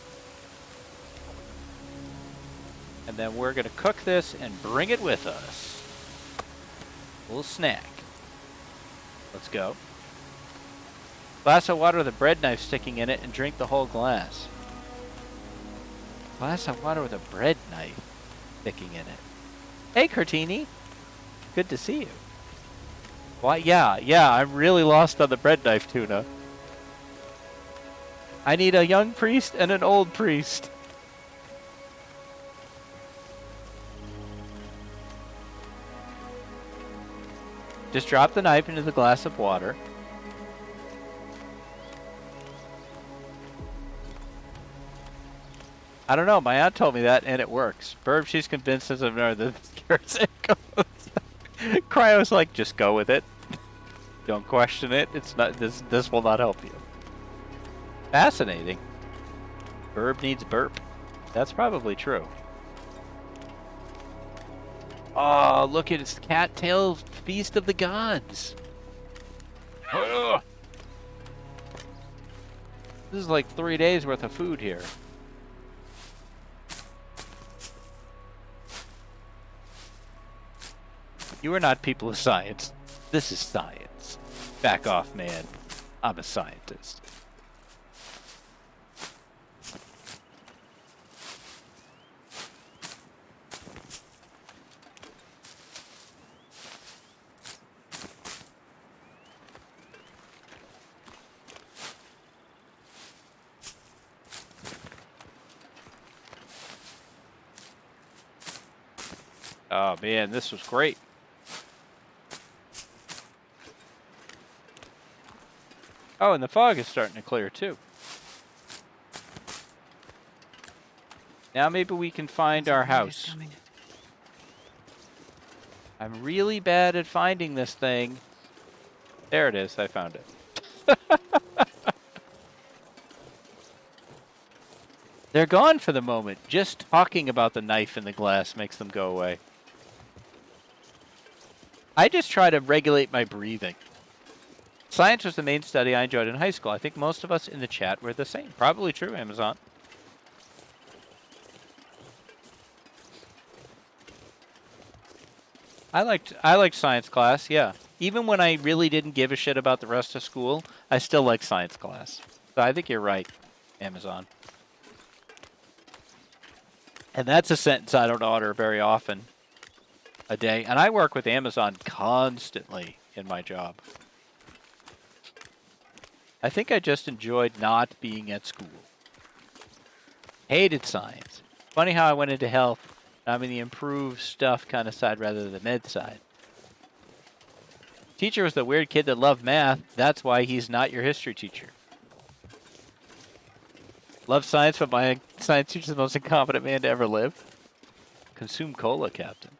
And then we're going to cook this and bring it with us. A little snack. Let's go. Glass of water with a bread knife sticking in it and drink the whole glass. Glass of water with a bread knife sticking in it. Hey, Curtini. Good to see you. Why? Yeah, I'm really lost on the bread knife tuna. I need a young priest and an old priest. Just drop the knife into the glass of water. I don't know, my aunt told me that, and it works. Burb, she's convinced as I've known that it goes. Cryo's like, just go with it. Don't question it. It's not this will not help you. Fascinating. Burb needs burp. That's probably true. Oh, look at its cattail feast of the gods. Ugh. This is like 3 days worth of food here. You are not people of science. This is science. Back off, man. I'm a scientist. Oh man, this was great. Oh, and the fog is starting to clear too. Now maybe we can find our house. I'm really bad at finding this thing. There it is, I found it. They're gone for the moment. Just talking about the knife in the glass makes them go away. I just try to regulate my breathing. Science was the main study I enjoyed in high school. I think most of us in the chat were the same. Probably true, Amazon. I liked science class, yeah. Even when I really didn't give a shit about the rest of school, I still liked science class. So I think you're right, Amazon. And that's a sentence I don't utter very often a day. And I work with Amazon constantly in my job. I think I just enjoyed not being at school. Hated science. Funny how I went into health. I'm in the improved stuff kind of side rather than the med side. Teacher was the weird kid that loved math. That's why he's not your history teacher. Love science, but my science teacher's the most incompetent man to ever live. Consume cola, Captain.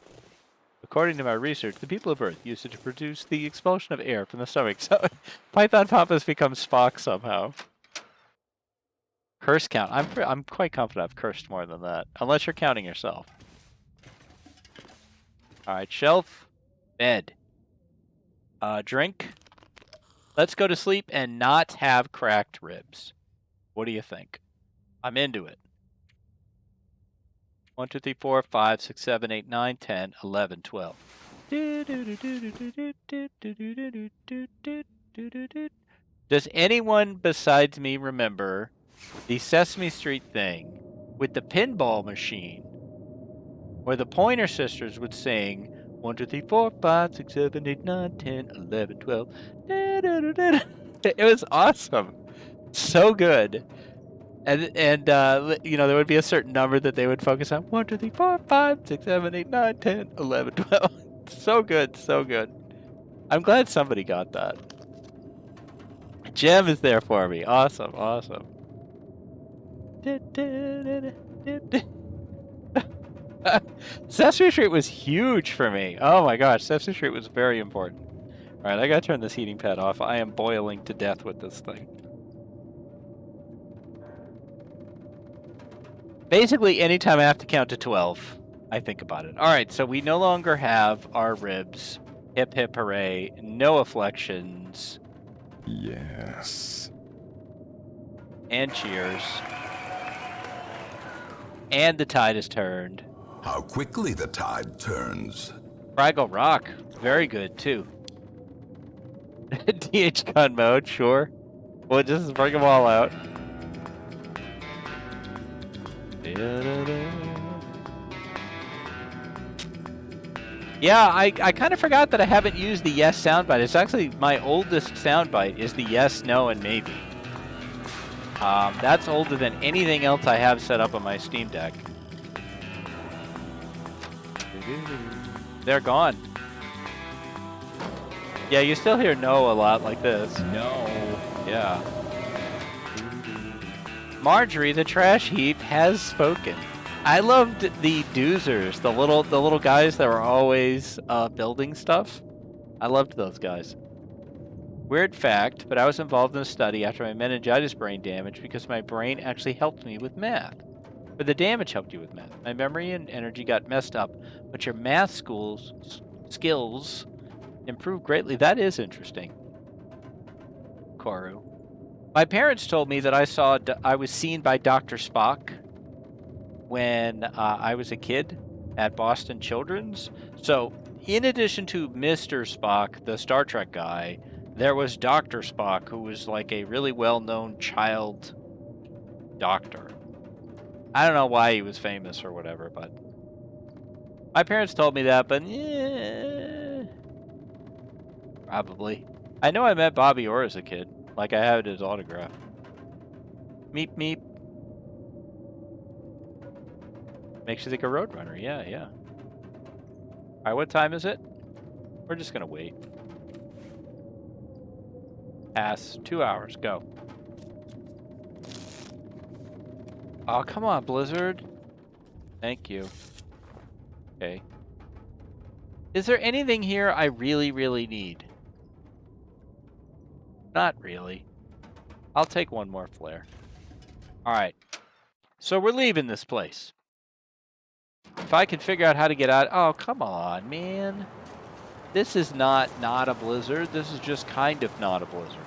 According to my research, the people of Earth used it to produce the expulsion of air from the stomach. So Python Papa's become Spock somehow. Curse count. I'm quite confident I've cursed more than that, unless you're counting yourself. All right, shelf, bed, drink. Let's go to sleep and not have cracked ribs. What do you think? I'm into it. 1, 2, 3, 4, 5, 6, 7, 8, 9, 10, 11, 12. Does anyone besides me remember the Sesame Street thing with the pinball machine where the Pointer Sisters would sing 1, 2, 3, 4, 5, 6, 7, 8, 9, 10, 11, 12. It was awesome. So good. And you know, there would be a certain number that they would focus on. 1, 2, 3, 4, 5, 6, 7, 8, 9, 10, 11, 12. So good, so good. I'm glad somebody got that. Gem is there for me. Awesome, awesome. Sesame Street was huge for me. Oh my gosh, Sesame Street was very important. Alright, I gotta turn this heating pad off. I am boiling to death with this thing. Basically, anytime I have to count to 12, I think about it. Alright, so we no longer have our ribs. Hip hip hooray. No afflictions. Yes. And cheers. And the tide has turned. How quickly the tide turns. Fraggle Rock, very good too. DH gun mode, sure. We'll just bring them all out. Yeah, I kind of forgot that I haven't used the yes soundbite. It's actually my oldest soundbite is the yes, no, and maybe. That's older than anything else I have set up on my Steam Deck. They're gone. Yeah, you still hear no a lot like this. No. Yeah. Marjorie, the trash heap, has spoken. I loved the doozers, the little guys that were always building stuff. I loved those guys. Weird fact, but I was involved in a study after my meningitis brain damage because my brain actually helped me with math. But the damage helped you with math. My memory and energy got messed up, but your math skills improved greatly. That is interesting. Koru. My parents told me that I was seen by Dr. Spock when I was a kid at Boston Children's. So, in addition to Mr. Spock, the Star Trek guy, there was Dr. Spock, who was like a really well-known child doctor. I don't know why he was famous or whatever, but my parents told me that, but yeah, probably. I know I met Bobby Orr as a kid. Like, I had his autograph. Meep, meep. Makes you think of Roadrunner. Yeah, yeah. Alright, what time is it? We're just gonna wait. Pass. 2 hours. Go. Oh, come on, Blizzard. Thank you. Okay. Is there anything here I really, really need? Not really. I'll take one more flare. Alright. So we're leaving this place. If I can figure out how to get out... Oh, come on, man. This is not a blizzard. This is just kind of not a blizzard.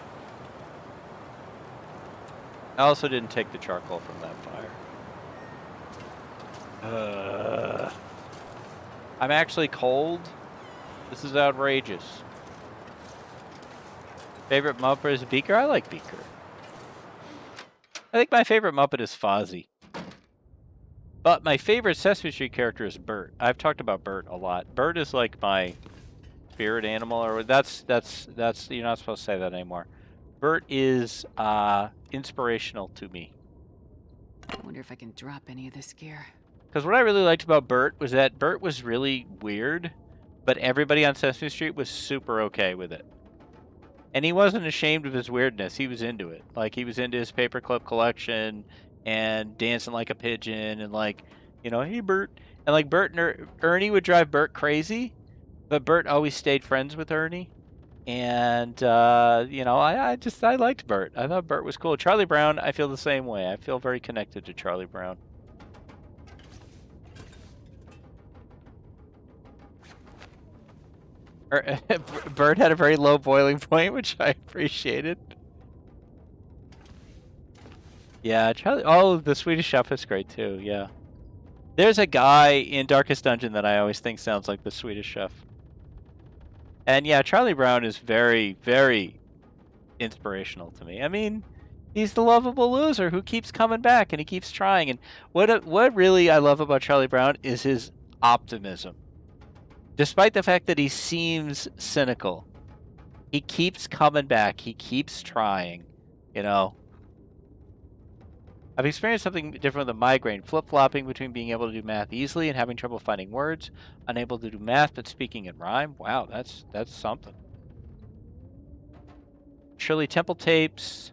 I also didn't take the charcoal from that fire. I'm actually cold. This is outrageous. Favorite Muppet is Beaker? I like Beaker. I think my favorite Muppet is Fozzie. But my favorite Sesame Street character is Bert. I've talked about Bert a lot. Bert is like my spirit animal, or that's you're not supposed to say that anymore. Bert is inspirational to me. I wonder if I can drop any of this gear. Because what I really liked about Bert was that Bert was really weird, but everybody on Sesame Street was super okay with it. And he wasn't ashamed of his weirdness. He was into it. Like, he was into his paperclip collection and dancing like a pigeon and, like, you know, hey, Bert. And, like, Bert and Ernie would drive Bert crazy, but Bert always stayed friends with Ernie. And, you know, I liked Bert. I thought Bert was cool. Charlie Brown, I feel the same way. I feel very connected to Charlie Brown. Bert had a very low boiling point, which I appreciated. Yeah, Charlie. Oh, the Swedish Chef is great too. Yeah, there's a guy in Darkest Dungeon that I always think sounds like the Swedish Chef. And yeah, Charlie Brown is very, very inspirational to me. I mean, he's the lovable loser who keeps coming back and he keeps trying. And what really I love about Charlie Brown is his optimism. Despite the fact that he seems cynical, he keeps coming back. He keeps trying, you know. I've experienced something different with a migraine, flip-flopping between being able to do math easily and having trouble finding words, unable to do math but speaking in rhyme. Wow, that's something. Shirley Temple tapes.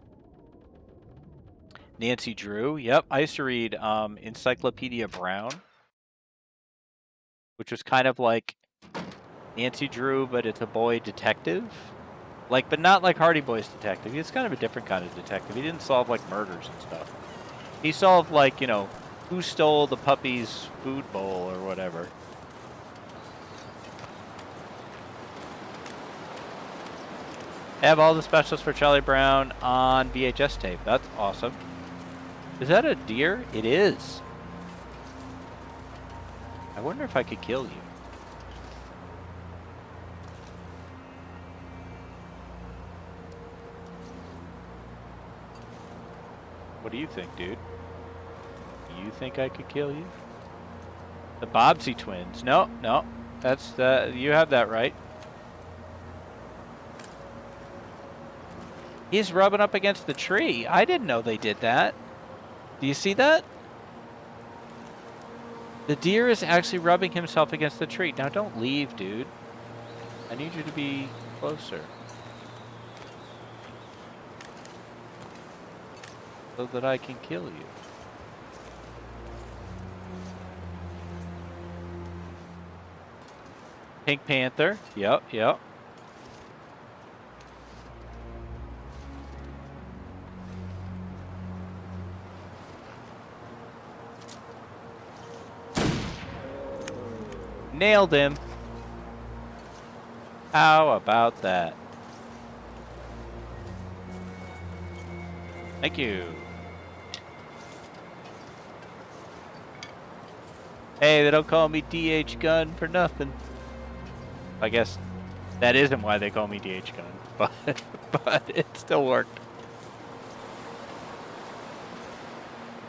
Nancy Drew. Yep, I used to read Encyclopedia Brown, which was kind of like Nancy Drew, but it's a boy detective. Like, but not like Hardy Boy's detective. He's kind of a different kind of detective. He didn't solve like murders and stuff. He solved like, you know, who stole the puppy's food bowl or whatever. I have all the specials for Charlie Brown on VHS tape. That's awesome. Is that a deer? It is. I wonder if I could kill you. What do you think, dude? You think I could kill you? The Bobbsey twins. No, no. That's you have that right. He's rubbing up against the tree. I didn't know they did that. Do you see that? The deer is actually rubbing himself against the tree. Now don't leave, dude. I need you to be closer. So that I can kill you. Pink Panther. Yep, yep. Nailed him. How about that? Thank you. Hey, they don't call me DH Gunn for nothing. I guess that isn't why they call me DH Gunn, but it still worked.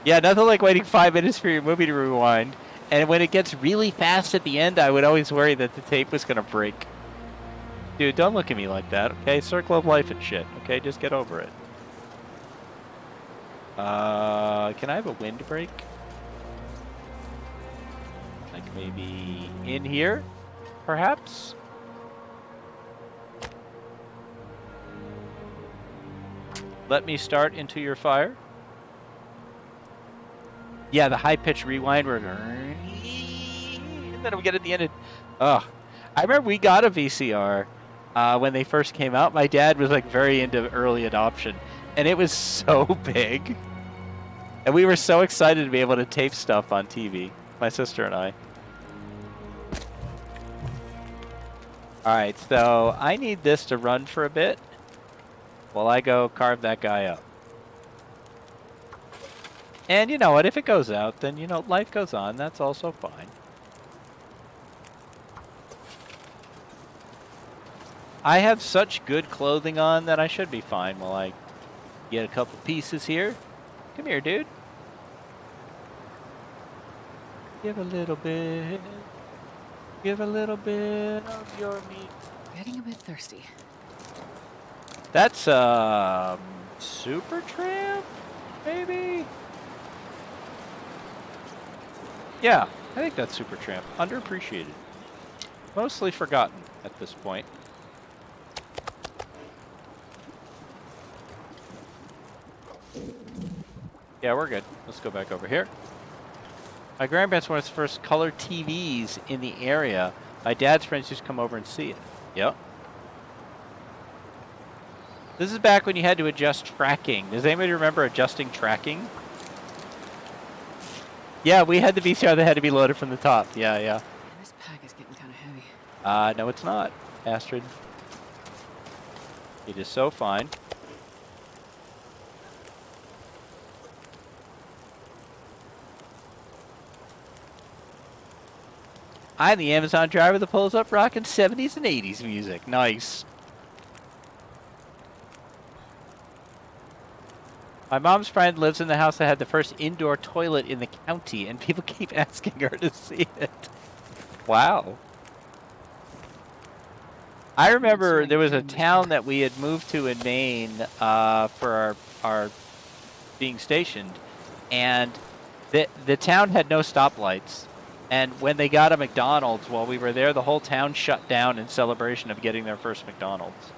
Yeah, nothing like waiting 5 minutes for your movie to rewind. And when it gets really fast at the end, I would always worry that the tape was going to break. Dude, don't look at me like that, okay? Circle of life and shit, okay? Just get over it. Can I have a windbreak? Like maybe in here, perhaps? Let me start into your fire. Yeah, the high-pitched rewind where and then we get at the end and I remember we got a VCR when they first came out. My dad was like very into early adoption and it was so big. And we were so excited to be able to tape stuff on TV, my sister and I. Alright, so I need this to run for a bit while I go carve that guy up. And you know what, if it goes out, then, you know, life goes on. That's also fine. I have such good clothing on that I should be fine while I get a couple pieces here. Come here, dude. Give a little bit. Give a little bit of your meat. Getting a bit thirsty. That's, Super Tramp? Maybe? Yeah, I think that's Super Tramp. Underappreciated. Mostly forgotten at this point. Yeah, we're good. Let's go back over here. My grandparents were one of the first color TVs in the area. My dad's friends used to come over and see it. Yep. This is back when you had to adjust tracking. Does anybody remember adjusting tracking? Yeah, we had the VCR that had to be loaded from the top. Yeah, yeah. And this pack is getting kind of heavy. No, it's not, Astrid. It is so fine. I'm the Amazon driver that pulls up rocking 70s and 80s music. Nice. My mom's friend lives in the house that had the first indoor toilet in the county, and people keep asking her to see it. Wow. I remember right, there was a time was town for- that we had moved to in Maine for our being stationed, and the town had no stoplights. And when they got a McDonald's while we were there, the whole town shut down in celebration of getting their first McDonald's.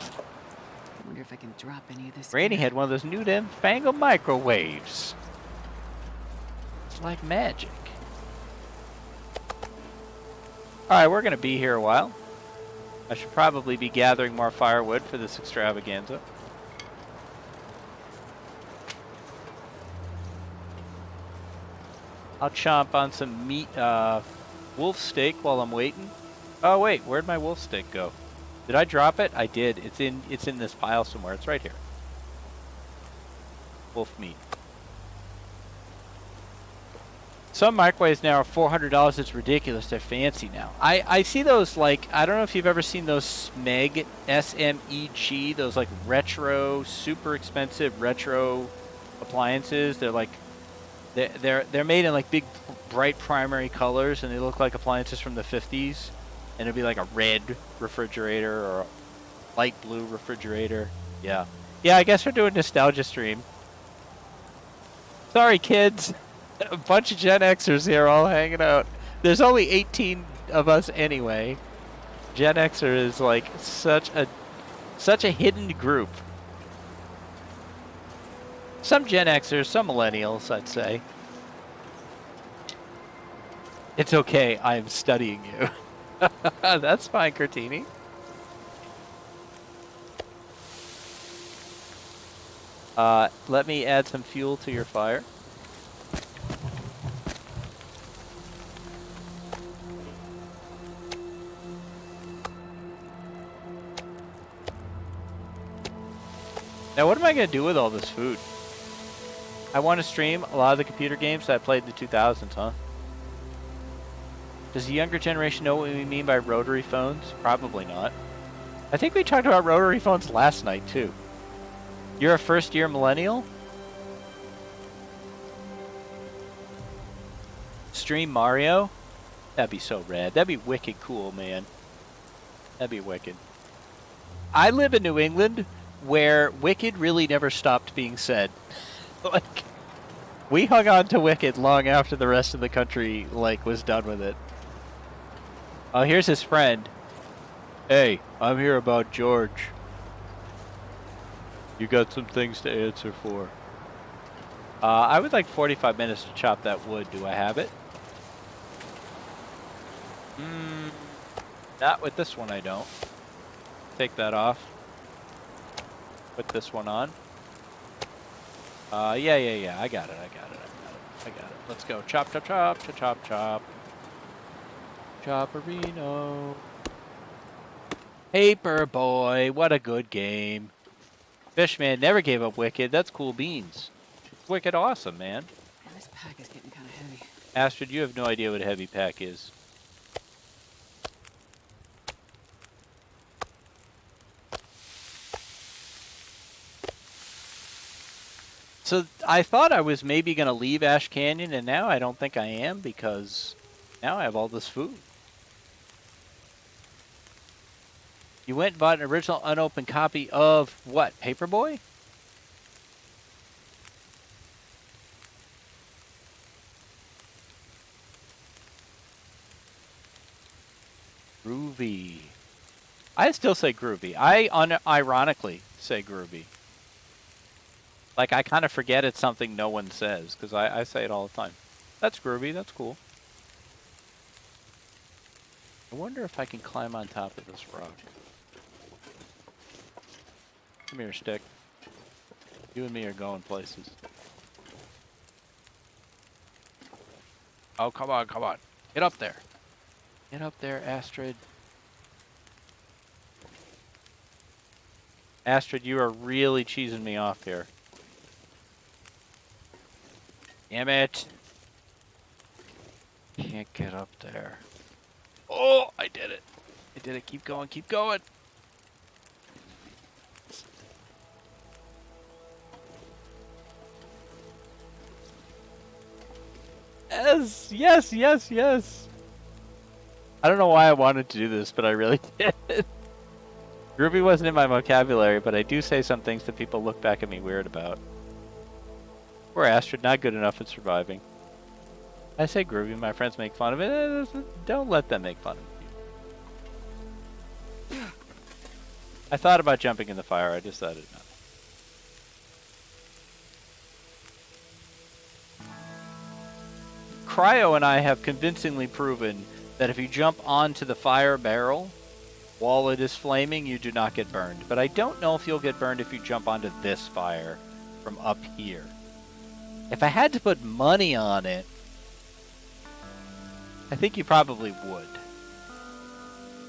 I wonder if I can drop any of this Rainey gear. had one of those new fangled microwaves. It's like magic. Alright, we're going to be here a while. I should probably be gathering more firewood for this extravaganza. I'll chomp on some meat, wolf steak while I'm waiting. Oh wait, where'd my wolf steak go? Did I drop it? I did. It's in this pile somewhere. It's right here. Wolf meat. Some microwaves now are $400. It's ridiculous. They're fancy now. I see those, like, I don't know if you've ever seen those SMEG, S-M-E-G, those like retro, super expensive retro appliances. They're like, they're made in like big bright primary colors, and they look like appliances from the 50s. And it'll be like a red refrigerator or a light blue refrigerator. Yeah. Yeah, I guess we're doing nostalgia stream. Sorry, kids. A bunch of Gen Xers here all hanging out. There's only 18 of us anyway. Gen Xer is like such a hidden group. Some Gen Xers, some millennials, I'd say. It's okay, I am studying you. That's fine, Curtini. Let me add some fuel to your fire. Now, what am I going to do with all this food? I want to stream a lot of the computer games that I played in the 2000s, huh? Does the younger generation know what we mean by rotary phones? Probably not. I think we talked about rotary phones last night, too. You're a first-year millennial? Stream Mario? That'd be so rad. That'd be wicked cool, man. That'd be wicked. I live in New England, where Wicked really never stopped being said. Like, we hung on to Wicked long after the rest of the country, like, was done with it. Oh, here's his friend. Hey, I'm here about George. You got some things to answer for. I would like 45 minutes to chop that wood. Do I have it? Not with this one, I don't. Take that off. Put this one on. Yeah. I got it. Let's go. Chop. Chopperino. Paperboy. What a good game. Fishman never gave up Wicked. That's cool beans. Wicked awesome, man. Man, this pack is getting kind of heavy. Astrid, you have no idea what a heavy pack is. So I thought I was maybe going to leave Ash Canyon, and now I don't think I am, because now I have all this food. You went and bought an original unopened copy of what? Paperboy? Groovy. I still say groovy. I unironically say groovy. Like, I kind of forget it's something no one says, because I say it all the time. That's groovy. That's cool. I wonder if I can climb on top of this rock. Come here, Stick. You and me are going places. Oh, come on. Get up there. Get up there, Astrid. Astrid, you are really cheesing me off here. Damn it. Can't get up there. Oh, I did it. I did it. Keep going, keep going. Yes, yes, yes, yes. I don't know why I wanted to do this, but I really did. Groovy wasn't in my vocabulary, but I do say some things that people look back at me weird about. Poor Astrid, not good enough at surviving. I say groovy, my friends make fun of it. Don't let them make fun of you. I thought about jumping in the fire, I decided not. Cryo and I have convincingly proven that if you jump onto the fire barrel while it is flaming, you do not get burned. But I don't know if you'll get burned if you jump onto this fire from up here. If I had to put money on it, I think you probably would.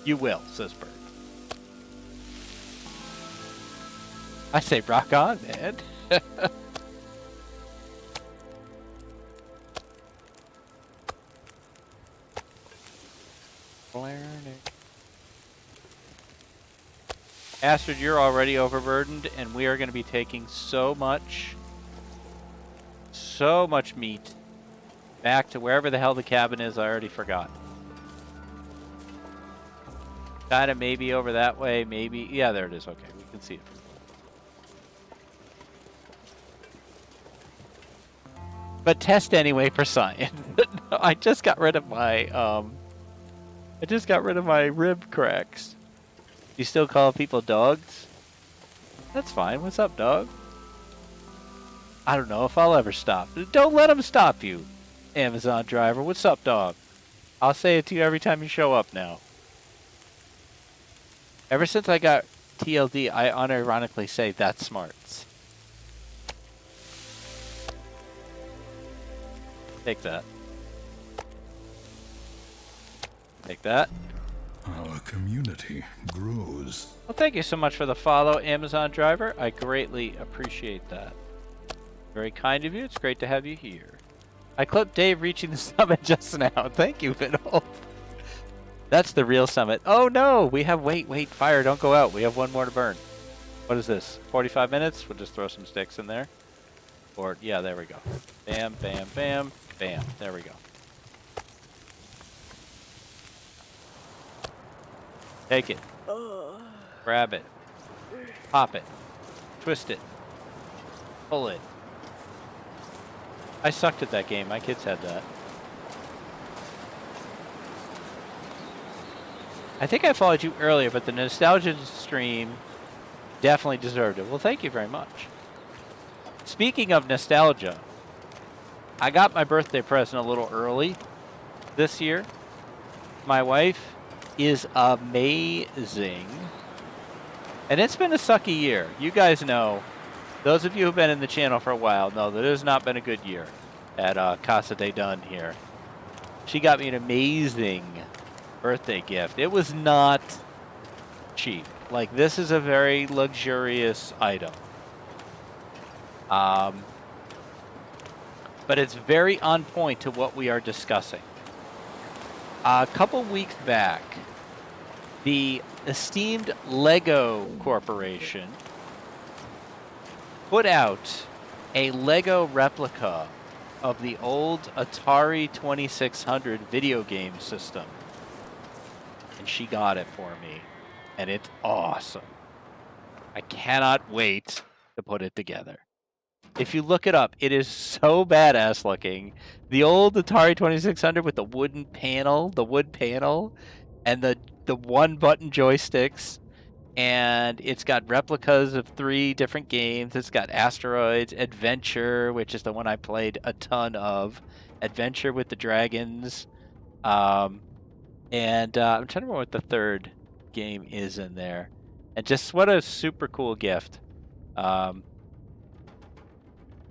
You will, says Bird. I say rock on, man. Astrid, you're already overburdened, and we are going to be taking so much meat back to wherever the hell the cabin is. I already forgot. Kind of maybe over that way, maybe. Yeah, there it is. Okay, we can see it. But test anyway for science. No, I just got rid of my rib cracks. You still call people dogs? That's fine. What's up, dog? I don't know if I'll ever stop. Don't let them stop you, Amazon driver. What's up, dog? I'll say it to you every time you show up now. Ever since I got TLD, I unironically say that's smarts. Take that. Take that. Our community grows. Well, thank you so much for the follow, Amazon driver. I greatly appreciate that. Very kind of you. It's great to have you here. I clipped Dave reaching the summit just now. Thank you, Vinolf. That's the real summit. Oh no, we have, wait, fire, don't go out. We have one more to burn. What is this? 45 minutes? We'll just throw some sticks in there. Or, yeah, there we go. Bam, bam, bam, bam. There we go. Take it. Grab it. Pop it. Twist it. Pull it. I sucked at that game. My kids had that. I think I followed you earlier, but the nostalgia stream definitely deserved it. Well, thank you very much. Speaking of nostalgia, I got my birthday present a little early this year. My wife is amazing. And it's been a sucky year. You guys know, those of you who've been in the channel for a while know that it has not been a good year at Casa de Dun here. She got me an amazing birthday gift. It was not cheap. Like, this is a very luxurious item. But it's very on point to what we are discussing. A couple weeks back, the esteemed Lego Corporation put out a Lego replica of the old Atari 2600 video game system. And she got it for me. And it's awesome. I cannot wait to put it together. If you look it up, it is so badass looking. The old Atari 2600 with the wooden panel, the wood panel, and the one button joysticks. And it's got replicas of 3 different games. It's got Asteroids, Adventure, which is the one I played a ton of. Adventure with the Dragons. And I'm trying to remember what the third game is in there. And just what a super cool gift.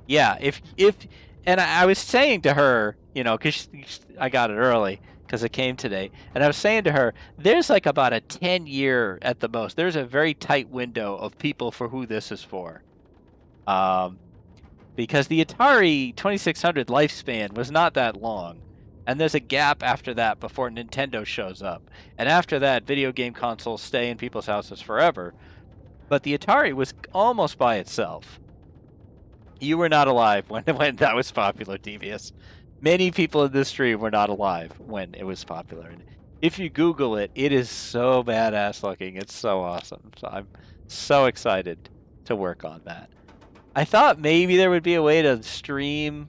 Yeah, and I was saying to her, you know, because I got it early because it came today, and I was saying to her, there's like about a 10-year at the most. There's a very tight window of people for who this is for. because the Atari 2600 lifespan was not that long, and there's a gap after that before Nintendo shows up, and after that, video game consoles stay in people's houses forever. But the Atari was almost by itself. You were not alive when that was popular, Devious. Many people in this stream were not alive when it was popular. And if you Google it, it is so badass looking. It's so awesome. So I'm so excited to work on that. I thought maybe there would be a way to stream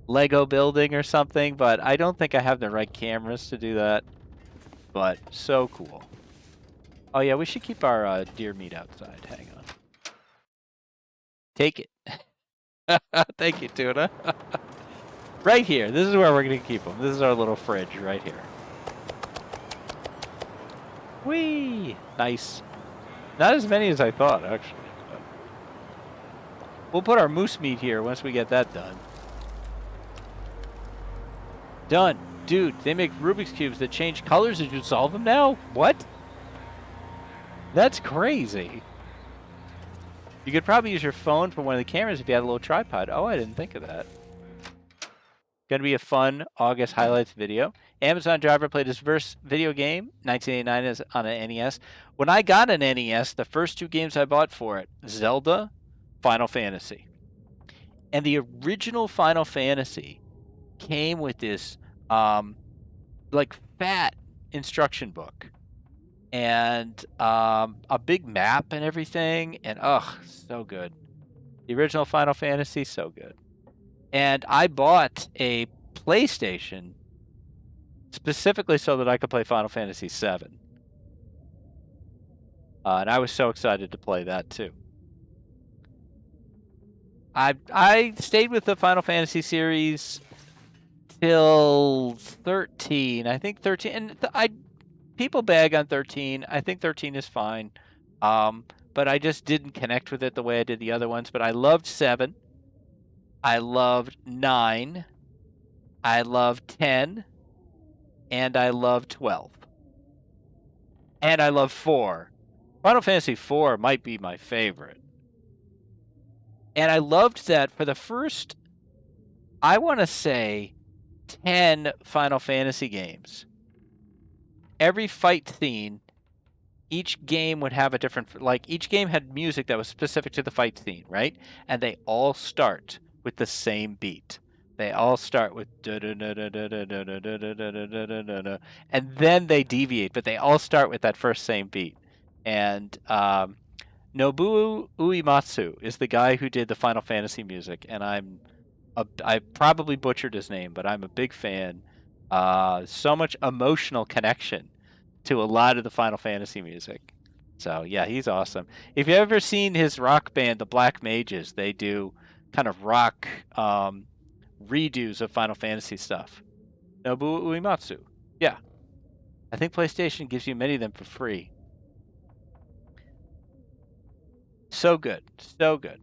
Lego building or something, but I don't think I have the right cameras to do that. But so cool. Oh yeah, we should keep our deer meat outside. Hang on. Take it. Thank you, Tuna. Right here. This is where we're going to keep them. This is our little fridge right here. Whee! Nice. Not as many as I thought, actually. We'll put our moose meat here once we get that done. Done. Dude, they make Rubik's Cubes that change colors as you solve them now? What? That's crazy. You could probably use your phone for one of the cameras if you had a little tripod. Oh, I didn't think of that. Gonna be a fun August highlights video. Amazon driver played his first video game, 1989, is on an NES. When I got an NES, the first 2 games I bought for it, Zelda, Final Fantasy. And the original Final Fantasy came with this like fat instruction book and a big map and everything, and so good. The original Final Fantasy, so good. And I bought a PlayStation specifically so that I could play Final Fantasy VII. And I was so excited to play that too. I stayed with the Final Fantasy series till 13. I think 13, and people bag on 13. I think 13 is fine. But I just didn't connect with it the way I did the other ones. But I loved 7. I loved 9. I loved 10. And I loved 12. And I love 4. Final Fantasy 4 might be my favorite. And I loved that for the first, I want to say, 10 Final Fantasy games. Every fight scene, each game would have a different, like each game had music that was specific to the fight scene, right? And they all start with the same beat. They all start with and then they deviate, but they all start with that first same beat. And Nobuo Uematsu is the guy who did the Final Fantasy music, and I probably butchered his name, but I'm a big fan. So much emotional connection to a lot of the Final Fantasy music. So yeah, he's awesome. If you've ever seen his rock band, the Black Mages, they do kind of rock redos of Final Fantasy stuff. Nobuo Uematsu. Yeah. I think PlayStation gives you many of them for free. So good. So good.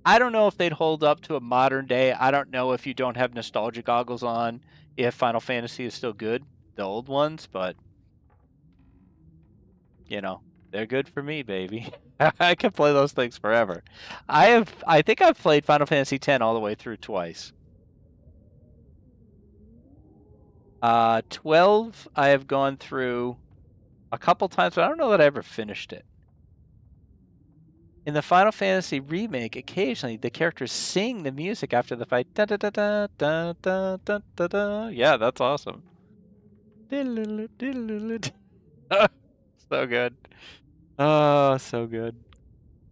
I don't know if they'd hold up to a modern day. I don't know if you don't have nostalgia goggles on, if Final Fantasy is still good, the old ones, but you know, they're good for me, baby. I can play those things forever. I think I've played Final Fantasy X all the way through twice. 12 I have gone through a couple times, but I don't know that I ever finished it. In the Final Fantasy remake, occasionally the characters sing the music after the fight. Da, da, da, da, da, da, da, da, da. Yeah, that's awesome. So good. Oh, so good.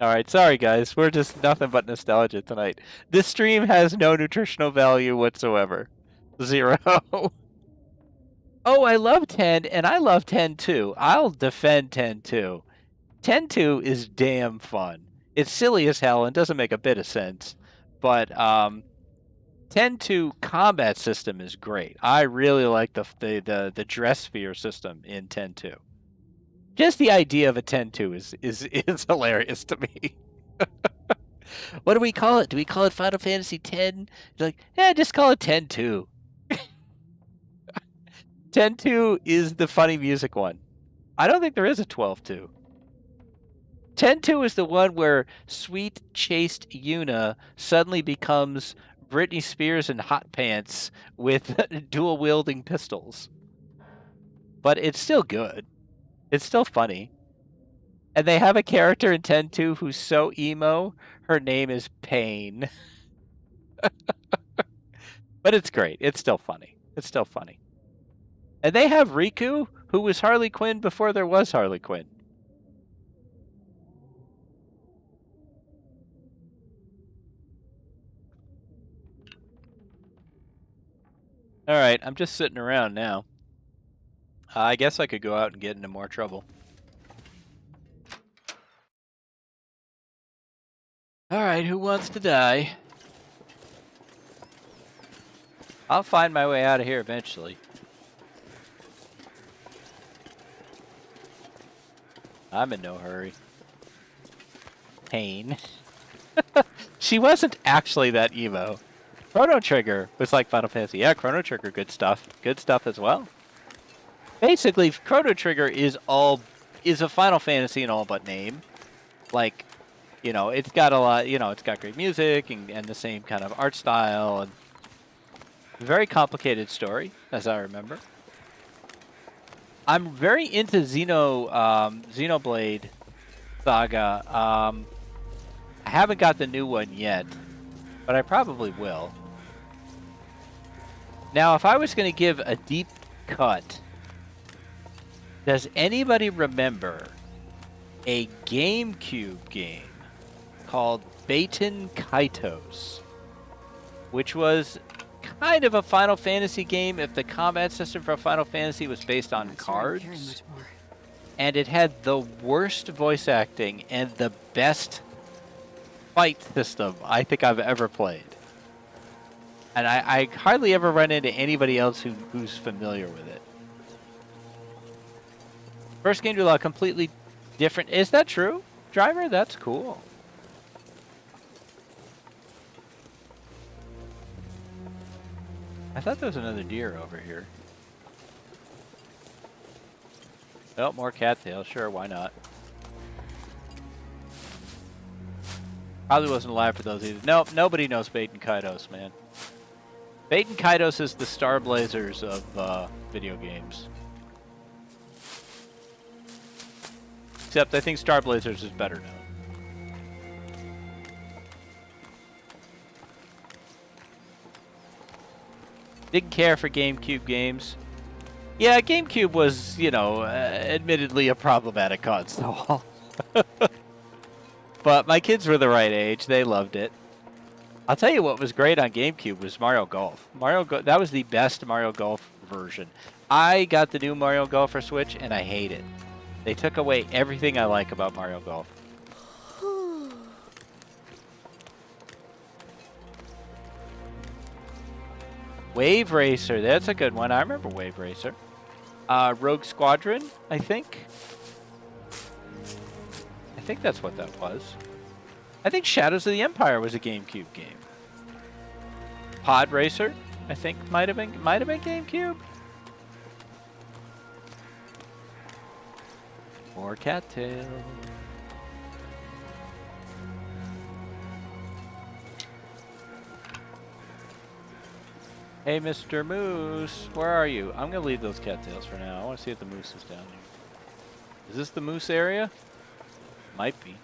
Alright, sorry guys. We're just nothing but nostalgia tonight. This stream has no nutritional value whatsoever. 0. Oh, I love 10, and I love 10 too. I'll defend 10 too. 10-2 is damn fun. It's silly as hell and doesn't make a bit of sense. But 10-2 combat system is great. I really like the dress sphere system in 10-2. Just the idea of a 10-2 is hilarious to me. What do we call it? Do we call it Final Fantasy 10? You're like, yeah, just call it 10-2. 10-2 is the funny music one. I don't think there is a 12-2. 10-2 is the one where sweet, chaste Yuna suddenly becomes Britney Spears in hot pants with dual-wielding pistols. But it's still good. It's still funny. And they have a character in 10-2 who's so emo, her name is Pain. But it's great. It's still funny. It's still funny. And they have Riku, who was Harley Quinn before there was Harley Quinn. Alright, I'm just sitting around now. I guess I could go out and get into more trouble. Alright, who wants to die? I'll find my way out of here eventually. I'm in no hurry. Pain. She wasn't actually that emo. Chrono Trigger was like Final Fantasy. Yeah, Chrono Trigger, good stuff. Good stuff as well. Basically, Chrono Trigger is a Final Fantasy in all but name. Like, you know, it's got a lot, you know, it's got great music and the same kind of art style and very complicated story, as I remember. I'm very into Xenoblade Saga. I haven't got the new one yet, but I probably will. Now, if I was going to give a deep cut, does anybody remember a GameCube game called Baten Kaitos, which was kind of a Final Fantasy game if the combat system for Final Fantasy was based on cards? And it had the worst voice acting and the best fight system I think I've ever played. And I hardly ever run into anybody else who's familiar with it. First game to allow completely different... Is that true, Driver? That's cool. I thought there was another deer over here. Oh, more cattails. Sure, why not? Probably wasn't alive for those either. Nope, nobody knows Baten Kaitos, man. Baten Kaitos is the Star Blazers of video games. Except I think Star Blazers is better known. Didn't care for GameCube games. Yeah, GameCube was, you know, admittedly a problematic console. But my kids were the right age. They loved it. I'll tell you what was great on GameCube was Mario Golf. That was the best Mario Golf version. I got the new Mario Golf for Switch, and I hate it. They took away everything I like about Mario Golf. Wave Racer, that's a good one. I remember Wave Racer. Rogue Squadron, I think. I think that's what that was. I think Shadows of the Empire was a GameCube game. Pod Racer, I think might have been GameCube. More cattail. Hey, Mr. Moose, where are you? I'm gonna leave those cattails for now. I want to see if the moose is down here. Is this the moose area? Might be.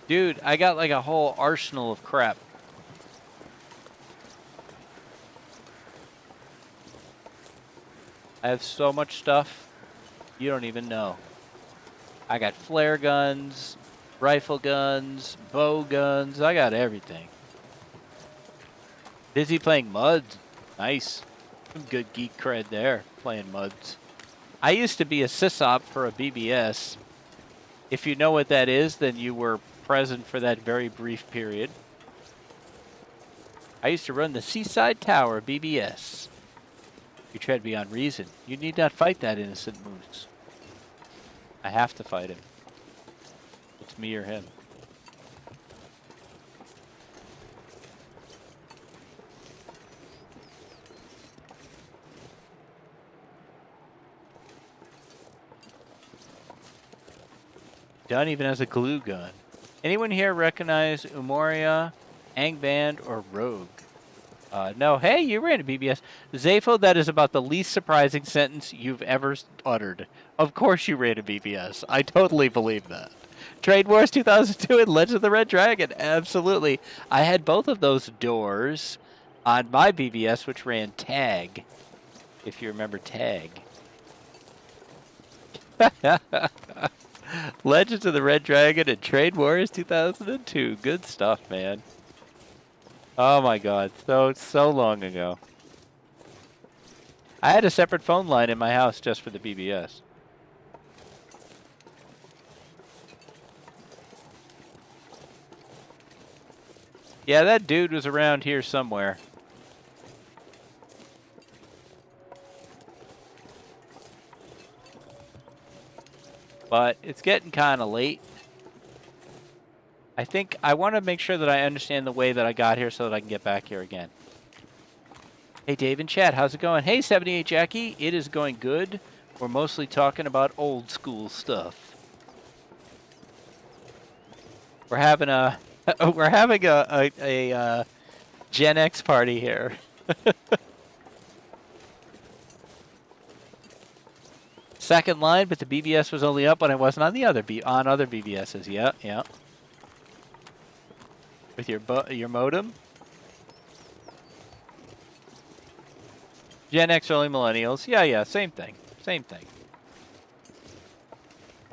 Dude, I got like a whole arsenal of crap. I have so much stuff, you don't even know. I got flare guns, rifle guns, bow guns, I got everything. Busy playing MUDs. Nice. Some good geek cred there, playing MUDs. I used to be a sysop for a BBS. If you know what that is, then you were present for that very brief period. I used to run the Seaside Tower BBS. You tread beyond reason. You need not fight that innocent moose. I have to fight him. It's me or him. Gunn even has a glue gun. Anyone here recognize Umoria, Angband, or Rogue? No. Hey, you ran a BBS. Zafo, that is about the least surprising sentence you've ever uttered. Of course you ran a BBS. I totally believe that. Trade Wars 2002 and Legend of the Red Dragon. Absolutely. I had both of those doors on my BBS, which ran Tag. If you remember Tag. Legends of the Red Dragon and Trade Wars 2002. Good stuff, man. Oh my god, so long ago. I had a separate phone line in my house just for the BBS. Yeah, that dude was around here somewhere. But it's getting kind of late. I think I want to make sure that I understand the way that I got here so that I can get back here again. Hey, Dave and Chad, how's it going? Hey, 78 Jackie, it is going good. We're mostly talking about old school stuff. We're having a Gen X party here. Second line, but the BBS was only up when I wasn't on the other other BBSs. Yeah, yeah. With your modem? Gen X early millennials. Yeah, same thing. Same thing.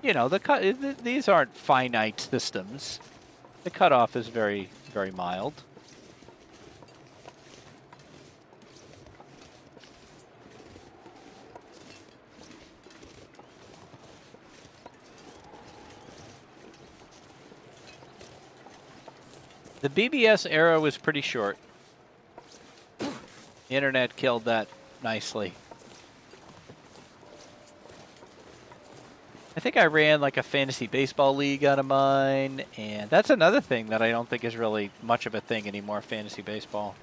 You know, these aren't finite systems. The cutoff is very, very mild. The BBS era was pretty short. The internet killed that nicely. I think I ran like a fantasy baseball league out of mine, and that's another thing that I don't think is really much of a thing anymore, fantasy baseball.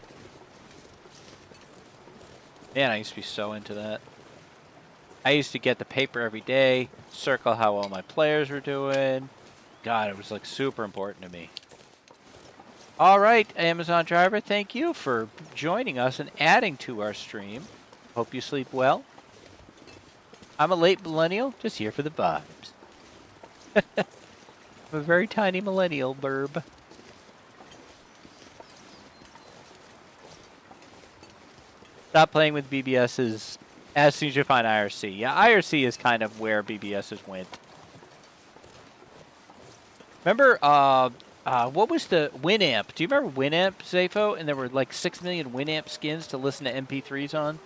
Man, I used to be so into that. I used to get the paper every day, circle how all my players were doing. God, it was like super important to me. All right, Amazon driver, thank you for joining us and adding to our stream. Hope you sleep well. I'm a late millennial, just here for the vibes. I'm a very tiny millennial, burb. Stop playing with BBSs as soon as you find IRC. Yeah, IRC is kind of where BBSs went. Remember, what was the Winamp? Do you remember Winamp, Zafo? And there were like 6 million Winamp skins to listen to MP3s on?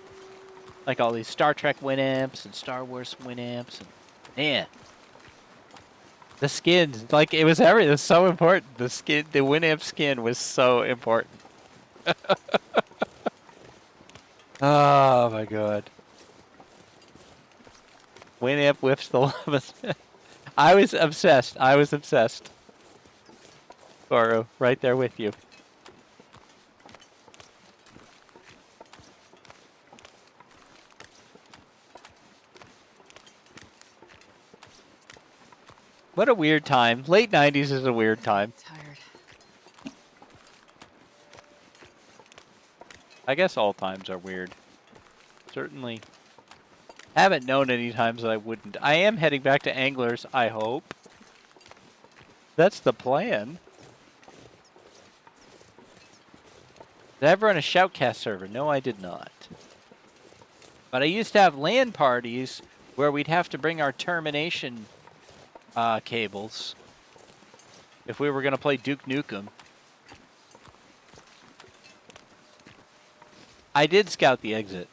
Like all these Star Trek Winamps and Star Wars Winamps. And, man. The skins, like it was everything. It was so important. The Winamp skin was so important. Oh my god. Winamp whiffs the lava. I was obsessed. Goro, right there with you. What a weird time. Late 90s is a weird time. Tired. I guess all times are weird. Certainly. Haven't known any times that I wouldn't. I am heading back to Anglers, I hope. That's the plan. Did I ever run a Shoutcast server? No, I did not. But I used to have LAN parties where we'd have to bring our termination cables if we were going to play Duke Nukem. I did scout the exit.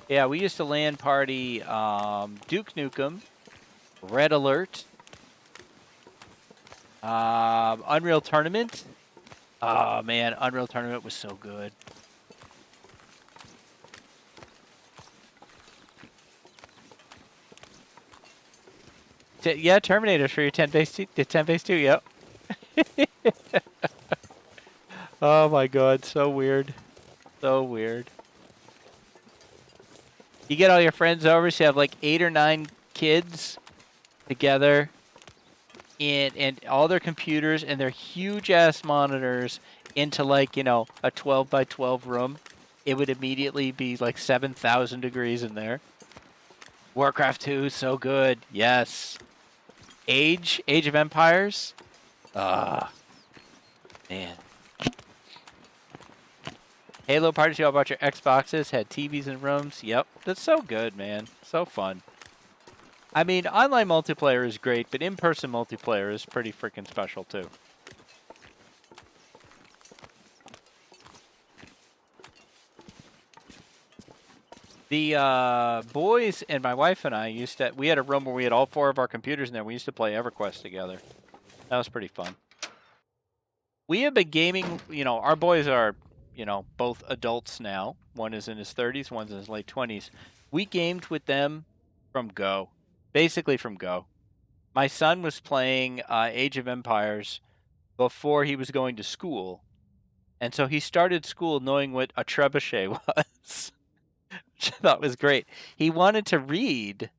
Yeah, we used to LAN party Duke Nukem, Red Alert, Unreal Tournament. Oh man, Unreal Tournament was so good. Yeah, Terminators for your 10 base 2. The 10 base 2, yep. Oh my god, so weird. So weird. You get all your friends over, so you have like 8 or 9 kids, together and all their computers and their huge ass monitors into like, a 12 by 12 room, it would immediately be like 7,000 degrees in there. Warcraft 2, so good. Yes. Age of Empires. Ah, man. Halo parties, you all brought your Xboxes, had TVs in rooms. Yep, that's so good, man. So fun. I mean, online multiplayer is great, but in-person multiplayer is pretty freaking special too. The boys and my wife and I we had a room where we had all 4 of our computers in there. We used to play EverQuest together. That was pretty fun. We have been gaming, our boys are, both adults now. One is in his 30s, one's in his late 20s. We gamed with them from Go. Basically from Go. My son was playing Age of Empires before he was going to school. And so he started school knowing what a trebuchet was, which I thought was great. He wanted to read.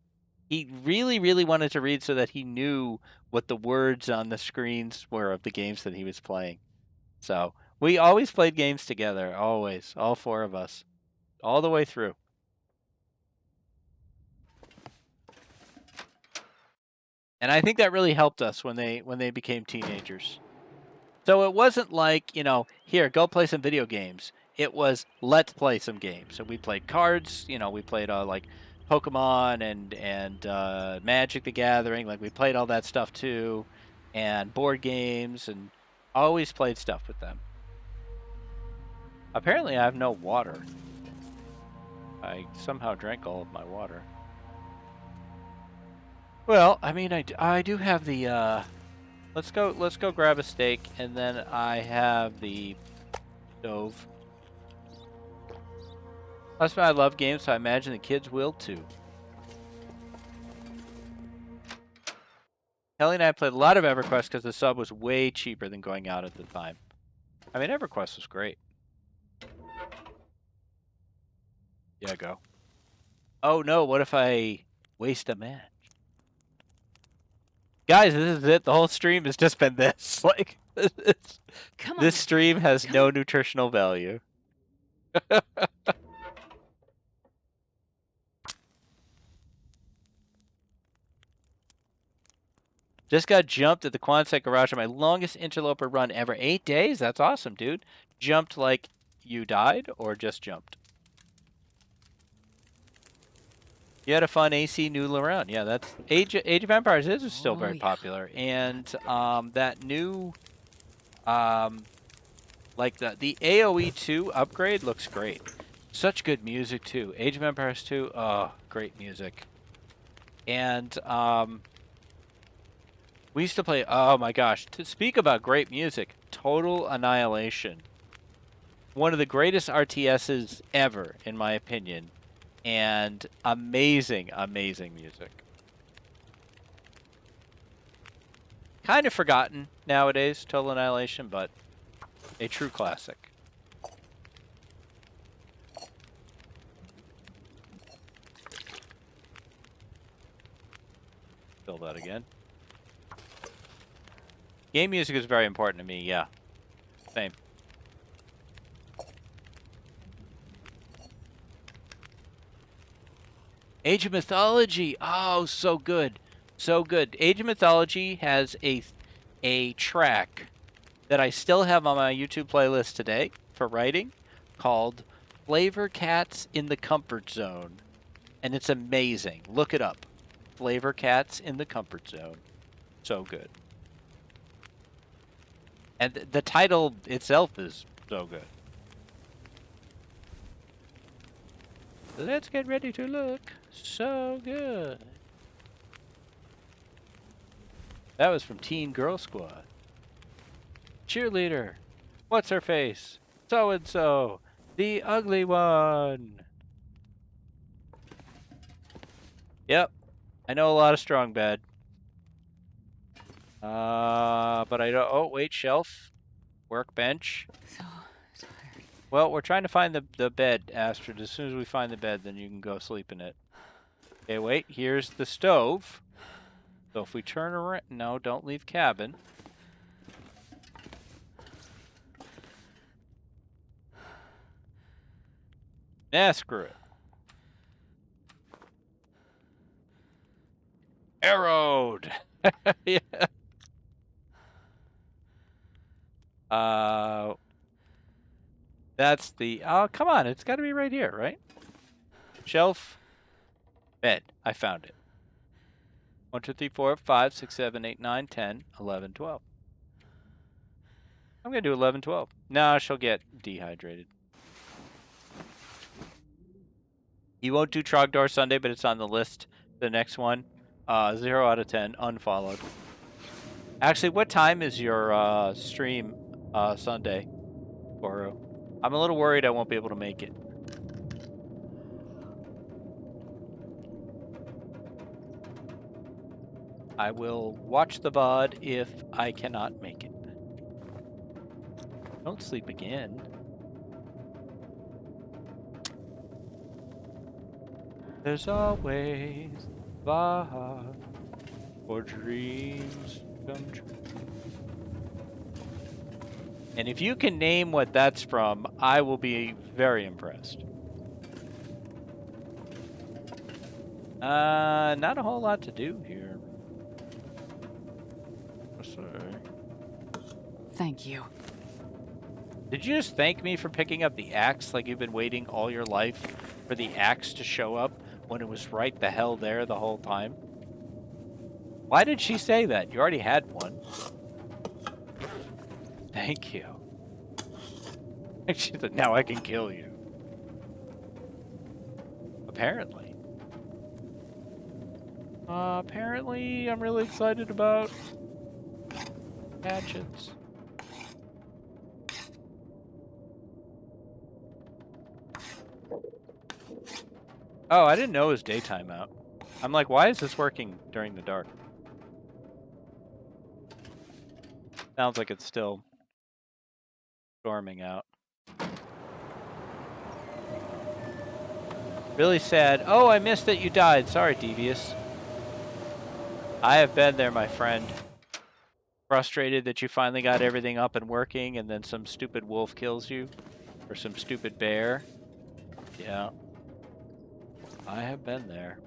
He really, really wanted to read so that he knew what the words on the screens were of the games that he was playing. So we always played games together, always, all 4 of us, all the way through. And I think that really helped us when they became teenagers. So it wasn't like, here, go play some video games. It was, let's play some games. So we played cards, we played like Pokemon and Magic the Gathering. Like we played all that stuff too. And board games, and always played stuff with them. Apparently I have no water. I somehow drank all of my water. Well, I mean, I do have the, let's go grab a steak, and then I have the stove. That's why I love games, so I imagine the kids will too. Kelly and I played a lot of EverQuest because the sub was way cheaper than going out at the time. I mean, EverQuest was great. Yeah, go. Oh no, what if I waste a match? Guys, this is it. The whole stream has just been this. Like, this stream has no nutritional value. Just got jumped at the Quonset garage on my longest interloper run ever. 8 days? That's awesome, dude. Jumped like you died or just jumped? You had a fun AC noodle around. Yeah, that's Age of Empires is still very popular. And that new like the AoE 2 upgrade looks great. Such good music too. Age of Empires 2, oh, great music. And we used to play, oh my gosh, to speak about great music, Total Annihilation. One of the greatest RTSs ever, in my opinion. And amazing, amazing music. Kind of forgotten nowadays, Total Annihilation, but a true classic. Fill that again. Game music is very important to me, yeah. Same. Age of Mythology. Oh, so good. So good. Age of Mythology has a track that I still have on my YouTube playlist today for writing called Flavor Cats in the Comfort Zone. And it's amazing. Look it up. Flavor Cats in the Comfort Zone. So good. And the title itself is so good. Let's get ready to look. So good. That was from Teen Girl Squad. Cheerleader. What's her face? So-and-so. The ugly one. Yep. I know a lot of Strong Bad. But I don't... Oh, wait, shelf. Workbench. So tired. Well, we're trying to find the bed, Astrid. As soon as we find the bed, then you can go sleep in it. Okay, wait. Here's the stove. So if we turn around, no, don't leave cabin. Nah, screw it. Arrowed. Yeah. That's the. Oh, come on! It's got to be right here, right? Shelf. Bed. I found it. 1, 2, 3, 4, 5, 6, 7, 8, 9, 10, 11, 12. I'm gonna do 11, 12. No, she'll get dehydrated. You won't do Trogdor Sunday, but it's on the list. The next one, 0 out of 10, unfollowed. Actually, what time is your stream Sunday, Boru? I'm a little worried I won't be able to make it. I will watch the VOD if I cannot make it. Don't sleep again. There's always VOD for dreams come true. And if you can name what that's from, I will be very impressed. Not a whole lot to do here. Thank you. Did you just thank me for picking up the axe like you've been waiting all your life for the axe to show up when it was right the hell there the whole time? Why did she say that? You already had one. Thank you. She said, now I can kill you. Apparently. Apparently I'm really excited about hatchets. Oh, I didn't know it was daytime out. I'm like, why is this working during the dark? Sounds like it's still storming out. Really sad. Oh, I missed that you died. Sorry, Devious. I have been there, my friend. Frustrated that you finally got everything up and working and then some stupid wolf kills you. Or some stupid bear. Yeah. I have been there.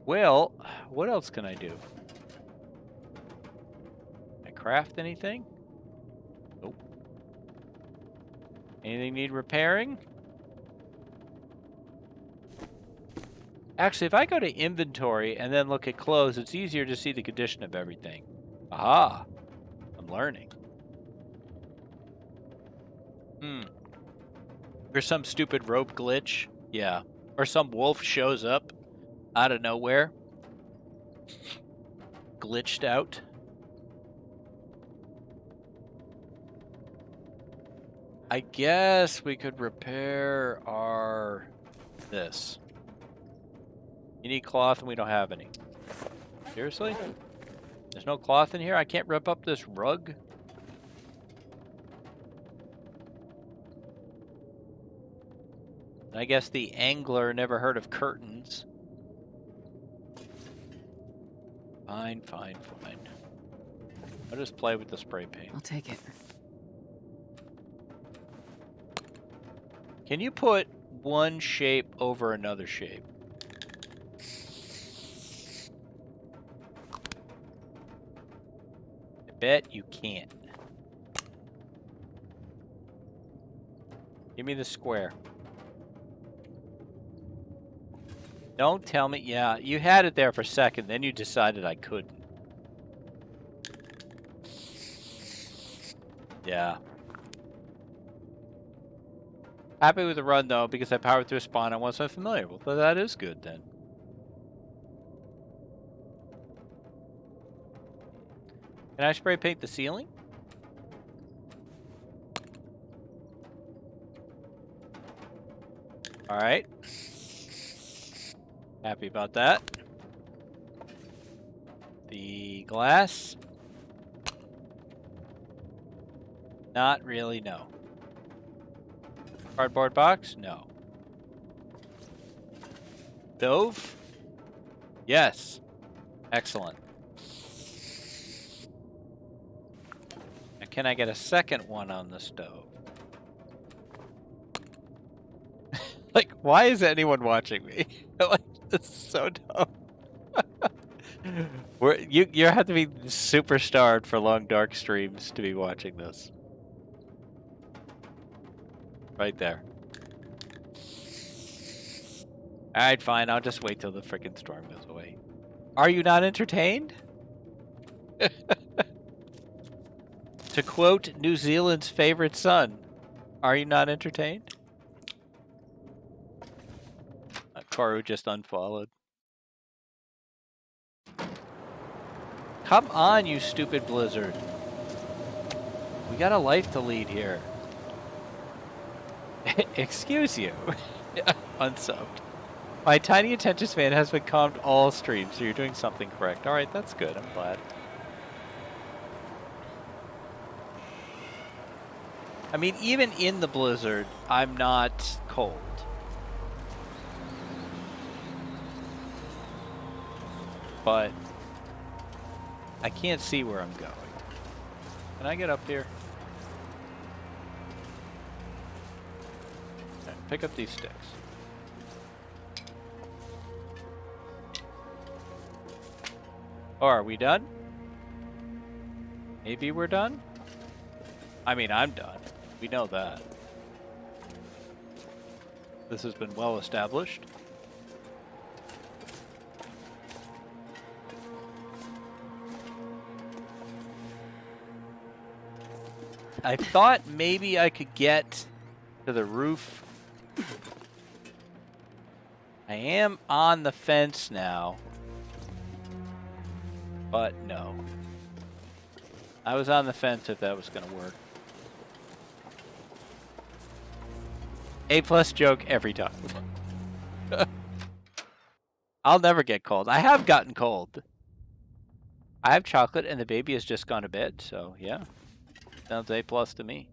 Well, what else can I do? Can I craft anything? Nope. Anything need repairing? Actually, if I go to inventory and then look at clothes, it's easier to see the condition of everything. Aha! I'm learning. Or some stupid rope glitch. Yeah. Or some wolf shows up out of nowhere. Glitched out. I guess we could repair our... this. You need cloth and we don't have any. Seriously? There's no cloth in here? I can't rip up this rug? I guess the angler never heard of curtains. Fine, fine, fine. I'll just play with the spray paint. I'll take it. Can you put one shape over another shape? I bet you can't. Give me the square. Don't tell me. Yeah, you had it there for a second, then you decided I couldn't. Yeah. Happy with the run, though, because I powered through a spawn I wasn't familiar with. Well, that is good, then. Can I spray paint the ceiling? Alright. Happy about that. The glass? Not really, no. Cardboard box? No. Stove? Yes. Excellent. Now, can I get a second one on the stove? Like, why is anyone watching me? Like, this is so dumb. You have to be super starved for long dark streams to be watching this. Right there. Alright, fine. I'll just wait till the frickin' storm goes away. Are you not entertained? To quote New Zealand's favorite son, are you not entertained? Karu just unfollowed. Come on, you stupid blizzard. We got a life to lead here. Excuse you. Unsubbed. My tiny attention span has been calmed all streams, so you're doing something correct. Alright, that's good. I'm glad. I mean, even in the blizzard, I'm not cold. But I can't see where I'm going. Can I get up here? Okay, pick up these sticks. Oh, are we done? Maybe we're done? I mean, I'm done. We know that. This has been well established. I thought maybe I could get to the roof. I am on the fence now. But no. I was on the fence if that was going to work. A+ joke every time. I'll never get cold. I have gotten cold. I have chocolate and the baby has just gone to bed, so yeah. Sounds A+ to me.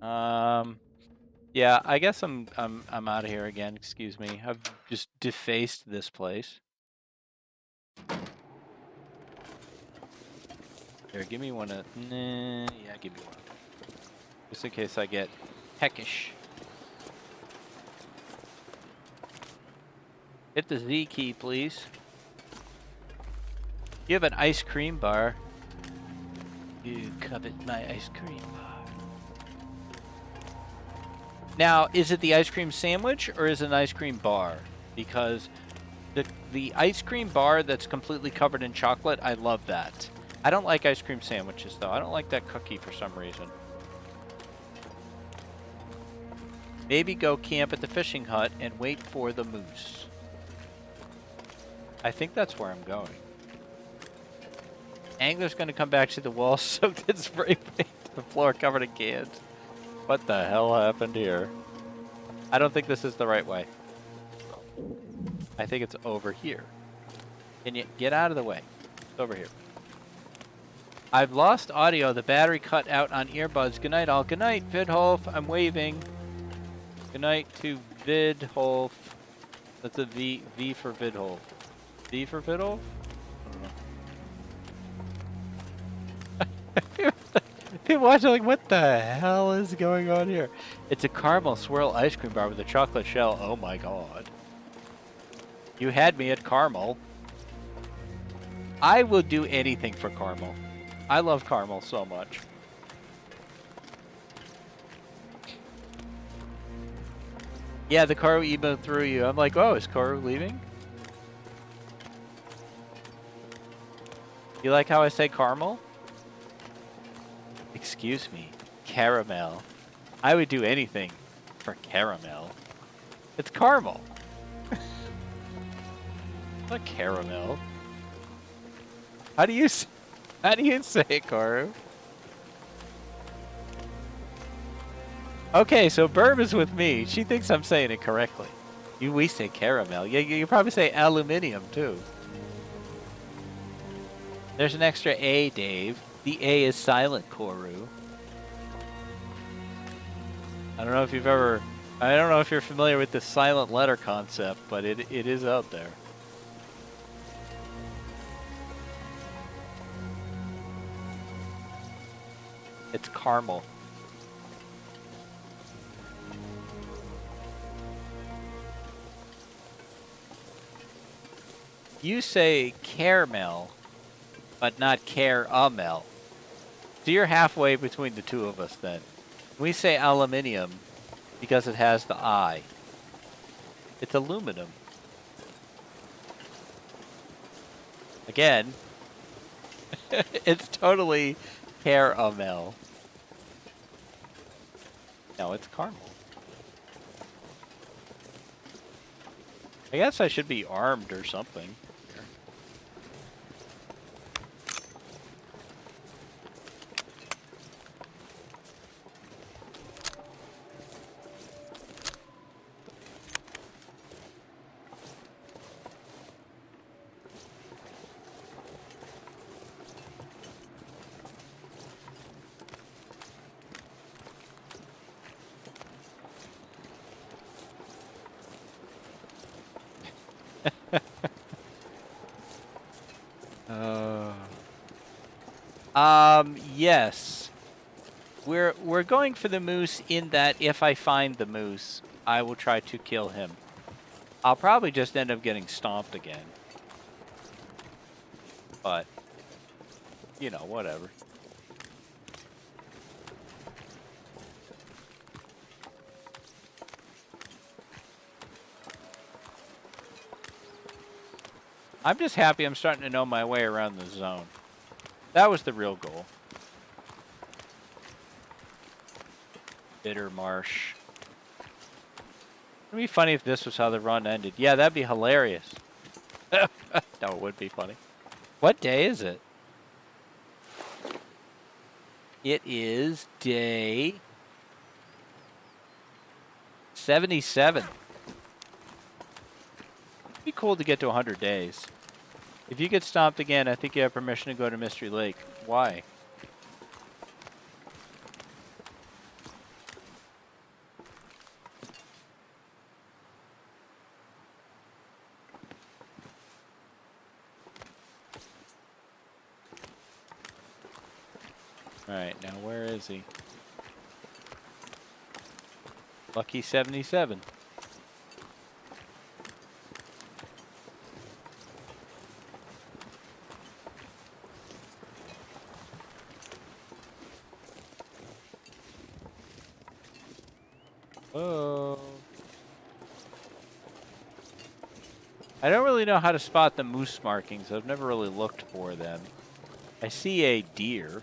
Yeah, I guess I'm out of here again. Excuse me. I've just defaced this place. Here, give me one of. Nah, yeah, give me one. Just in case I get peckish. Hit the Z key, please. You have an ice cream bar. You covet my ice cream bar. Now, is it the ice cream sandwich or is it an ice cream bar? Because the ice cream bar that's completely covered in chocolate, I love that. I don't like ice cream sandwiches, though. I don't like that cookie for some reason. Maybe go camp at the fishing hut and wait for the moose. I think that's where I'm going. Angler's going to come back to the wall soaked in spray paint, the floor covered in cans. What the hell happened here? I don't think this is the right way. I think it's over here. Can you get out of the way? It's over here. I've lost audio. The battery cut out on earbuds. Good night, all. Good night, Vidholf. I'm waving. Good night to Vidholf. That's a V for Vidholf. V for Vidholf? I don't know. People watching like, what the hell is going on here? It's a caramel swirl ice cream bar with a chocolate shell. Oh my god. You had me at caramel. I will do anything for caramel. I love caramel so much. Yeah, the Karu emo threw you. I'm like, oh, is Karu leaving? You like how I say caramel? Excuse me. Caramel. I would do anything for caramel. It's caramel. Not caramel. How do you say it, Karu? Okay, so Burb is with me. She thinks I'm saying it correctly. We say caramel. Yeah, you probably say aluminium too. There's an extra A, Dave. The A is silent, Koru. I don't know if you've ever I don't know if you're familiar with the silent letter concept, but it is out there. It's caramel. You say caramel, but not caramel. So you're halfway between the two of us then. We say aluminium because it has the I. It's aluminum. Again, it's totally caramel. No, it's caramel. I guess I should be armed or something. Yes. We're going for the moose in that if I find the moose, I will try to kill him. I'll probably just end up getting stomped again. But, you know, whatever. I'm just happy I'm starting to know my way around the zone. That was the real goal. Bitter marsh. It'd be funny if this was how the run ended. Yeah, that'd be hilarious. No, it would be funny. What day is it? It is day 77. It'd be cool to get to 100 days. If you get stomped again, I think you have permission to go to Mystery Lake. Why? Alright, now where is he? Lucky 77. Oh. I don't really know how to spot the moose markings. I've never really looked for them. I see a deer.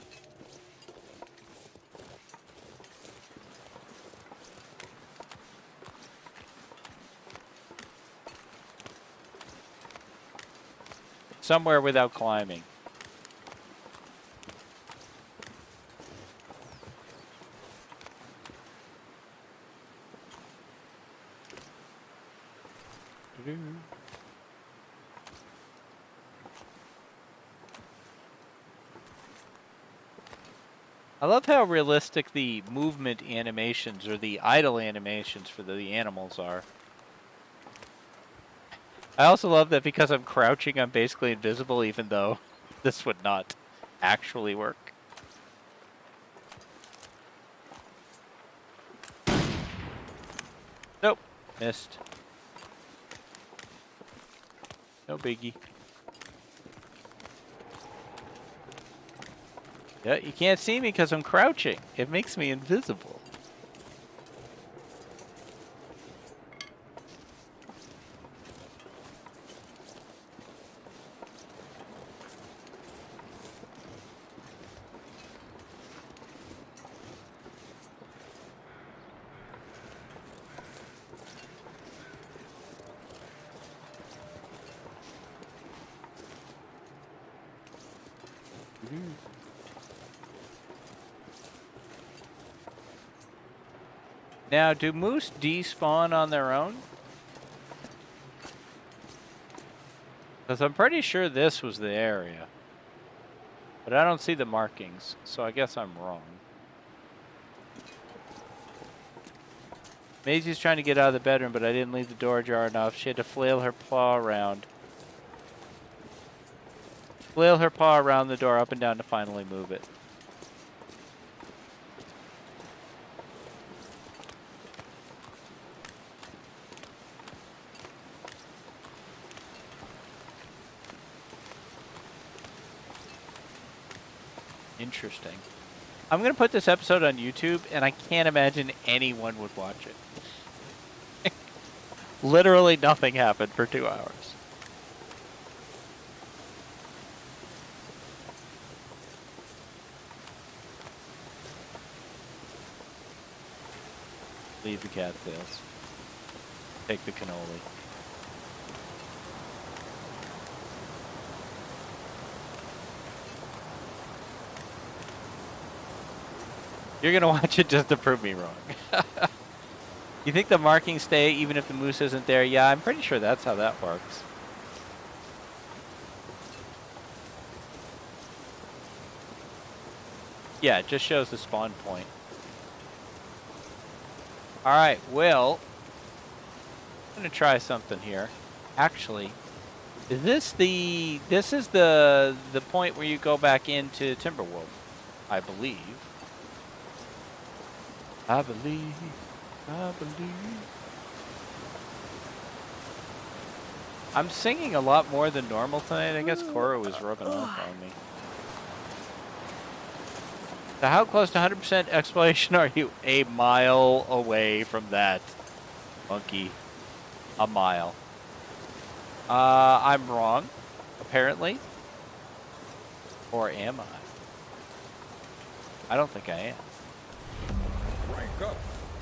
Somewhere without climbing. I love how realistic the movement animations or the idle animations for the animals are. I also love that because I'm crouching, I'm basically invisible, even though this would not actually work. Nope. Missed. No biggie. Yeah, you can't see me because I'm crouching. It makes me invisible. Now, do moose despawn on their own? Because I'm pretty sure this was the area. But I don't see the markings, so I guess I'm wrong. Maisie's trying to get out of the bedroom, but I didn't leave the door ajar enough. She had to flail her paw around. Flail her paw around the door up and down to finally move it. Interesting. I'm going to put this episode on YouTube, and I can't imagine anyone would watch it. Literally nothing happened for 2 hours. Leave the cattails. Take the cannoli. You're gonna watch it just to prove me wrong. You think the markings stay even if the moose isn't there? Yeah, I'm pretty sure that's how that works. Yeah, it just shows the spawn point. Alright, well, I'm gonna try something here. Actually, this is the point where you go back into Timberwolf, I believe. I believe. I'm singing a lot more than normal tonight. I guess Cora was rubbing off on me. So how close to 100% exploration are you? A mile away from that, monkey. A mile. I'm wrong, apparently. Or am I? I don't think I am. Rank up.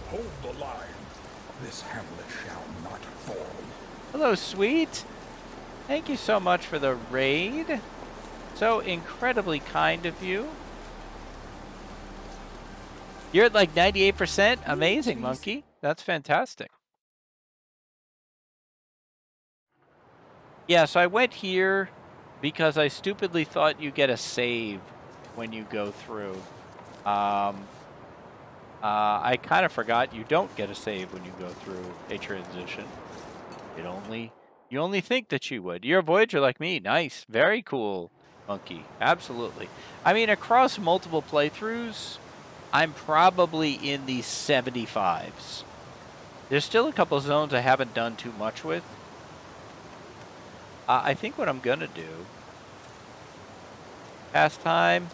Hold the line. This hamlet shall not fall. Hello, sweet. Thank you so much for the raid. So incredibly kind of you. You're at like 98%? Amazing, monkey. That's fantastic. Yeah, so I went here because I stupidly thought you get a save when you go through. I kind of forgot you don't get a save when you go through a transition. You only think that you would. You're a Voyager like me. Nice. Very cool, monkey. Absolutely. I mean, across multiple playthroughs, I'm probably in the 75s. There's still a couple zones I haven't done too much with. I think what I'm going to do... Pastime.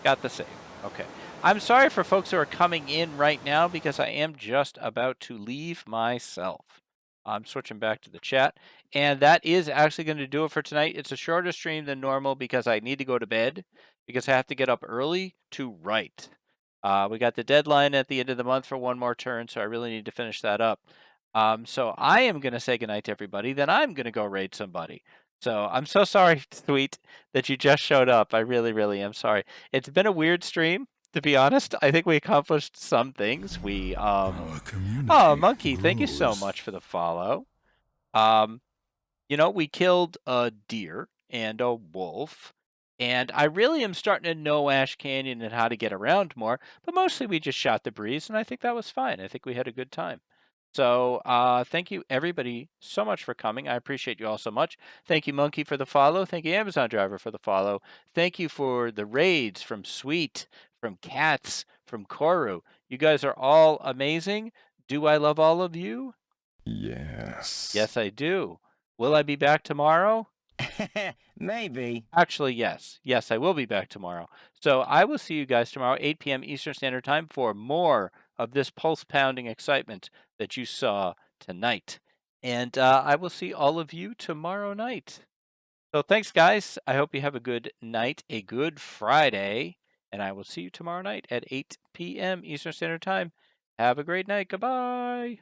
Got the save. Okay. I'm sorry for folks who are coming in right now because I am just about to leave myself. I'm switching back to the chat. And that is actually going to do it for tonight. It's a shorter stream than normal because I need to go to bed because I have to get up early to write. We got the deadline at the end of the month for one more turn, so I really need to finish that up. So I am going to say goodnight to everybody. Then I'm going to go raid somebody. So I'm so sorry, Sweet, that you just showed up. I really, really am sorry. It's been a weird stream, to be honest. I think we accomplished some things. We Our community Oh, Monkey, thank you so grows. much for the follow. You know, we killed a deer and a wolf. And I really am starting to know Ash Canyon and how to get around more, but mostly we just shot the breeze, and I think that was fine. I think we had a good time. So thank you, everybody, so much for coming. I appreciate you all so much. Thank you, Monkey, for the follow. Thank you, Amazon Driver, for the follow. Thank you for the raids from Sweet, from Cats, from Koru. You guys are all amazing. Do I love all of you? Yes. Yes, I do. Will I be back tomorrow? Maybe. Actually, yes. Yes, I will be back tomorrow. So I will see you guys tomorrow, 8 p.m. Eastern Standard Time, for more of this pulse-pounding excitement that you saw tonight. And I will see all of you tomorrow night. So thanks, guys. I hope you have a good night, a good Friday. And I will see you tomorrow night at 8 p.m. Eastern Standard Time. Have a great night. Goodbye.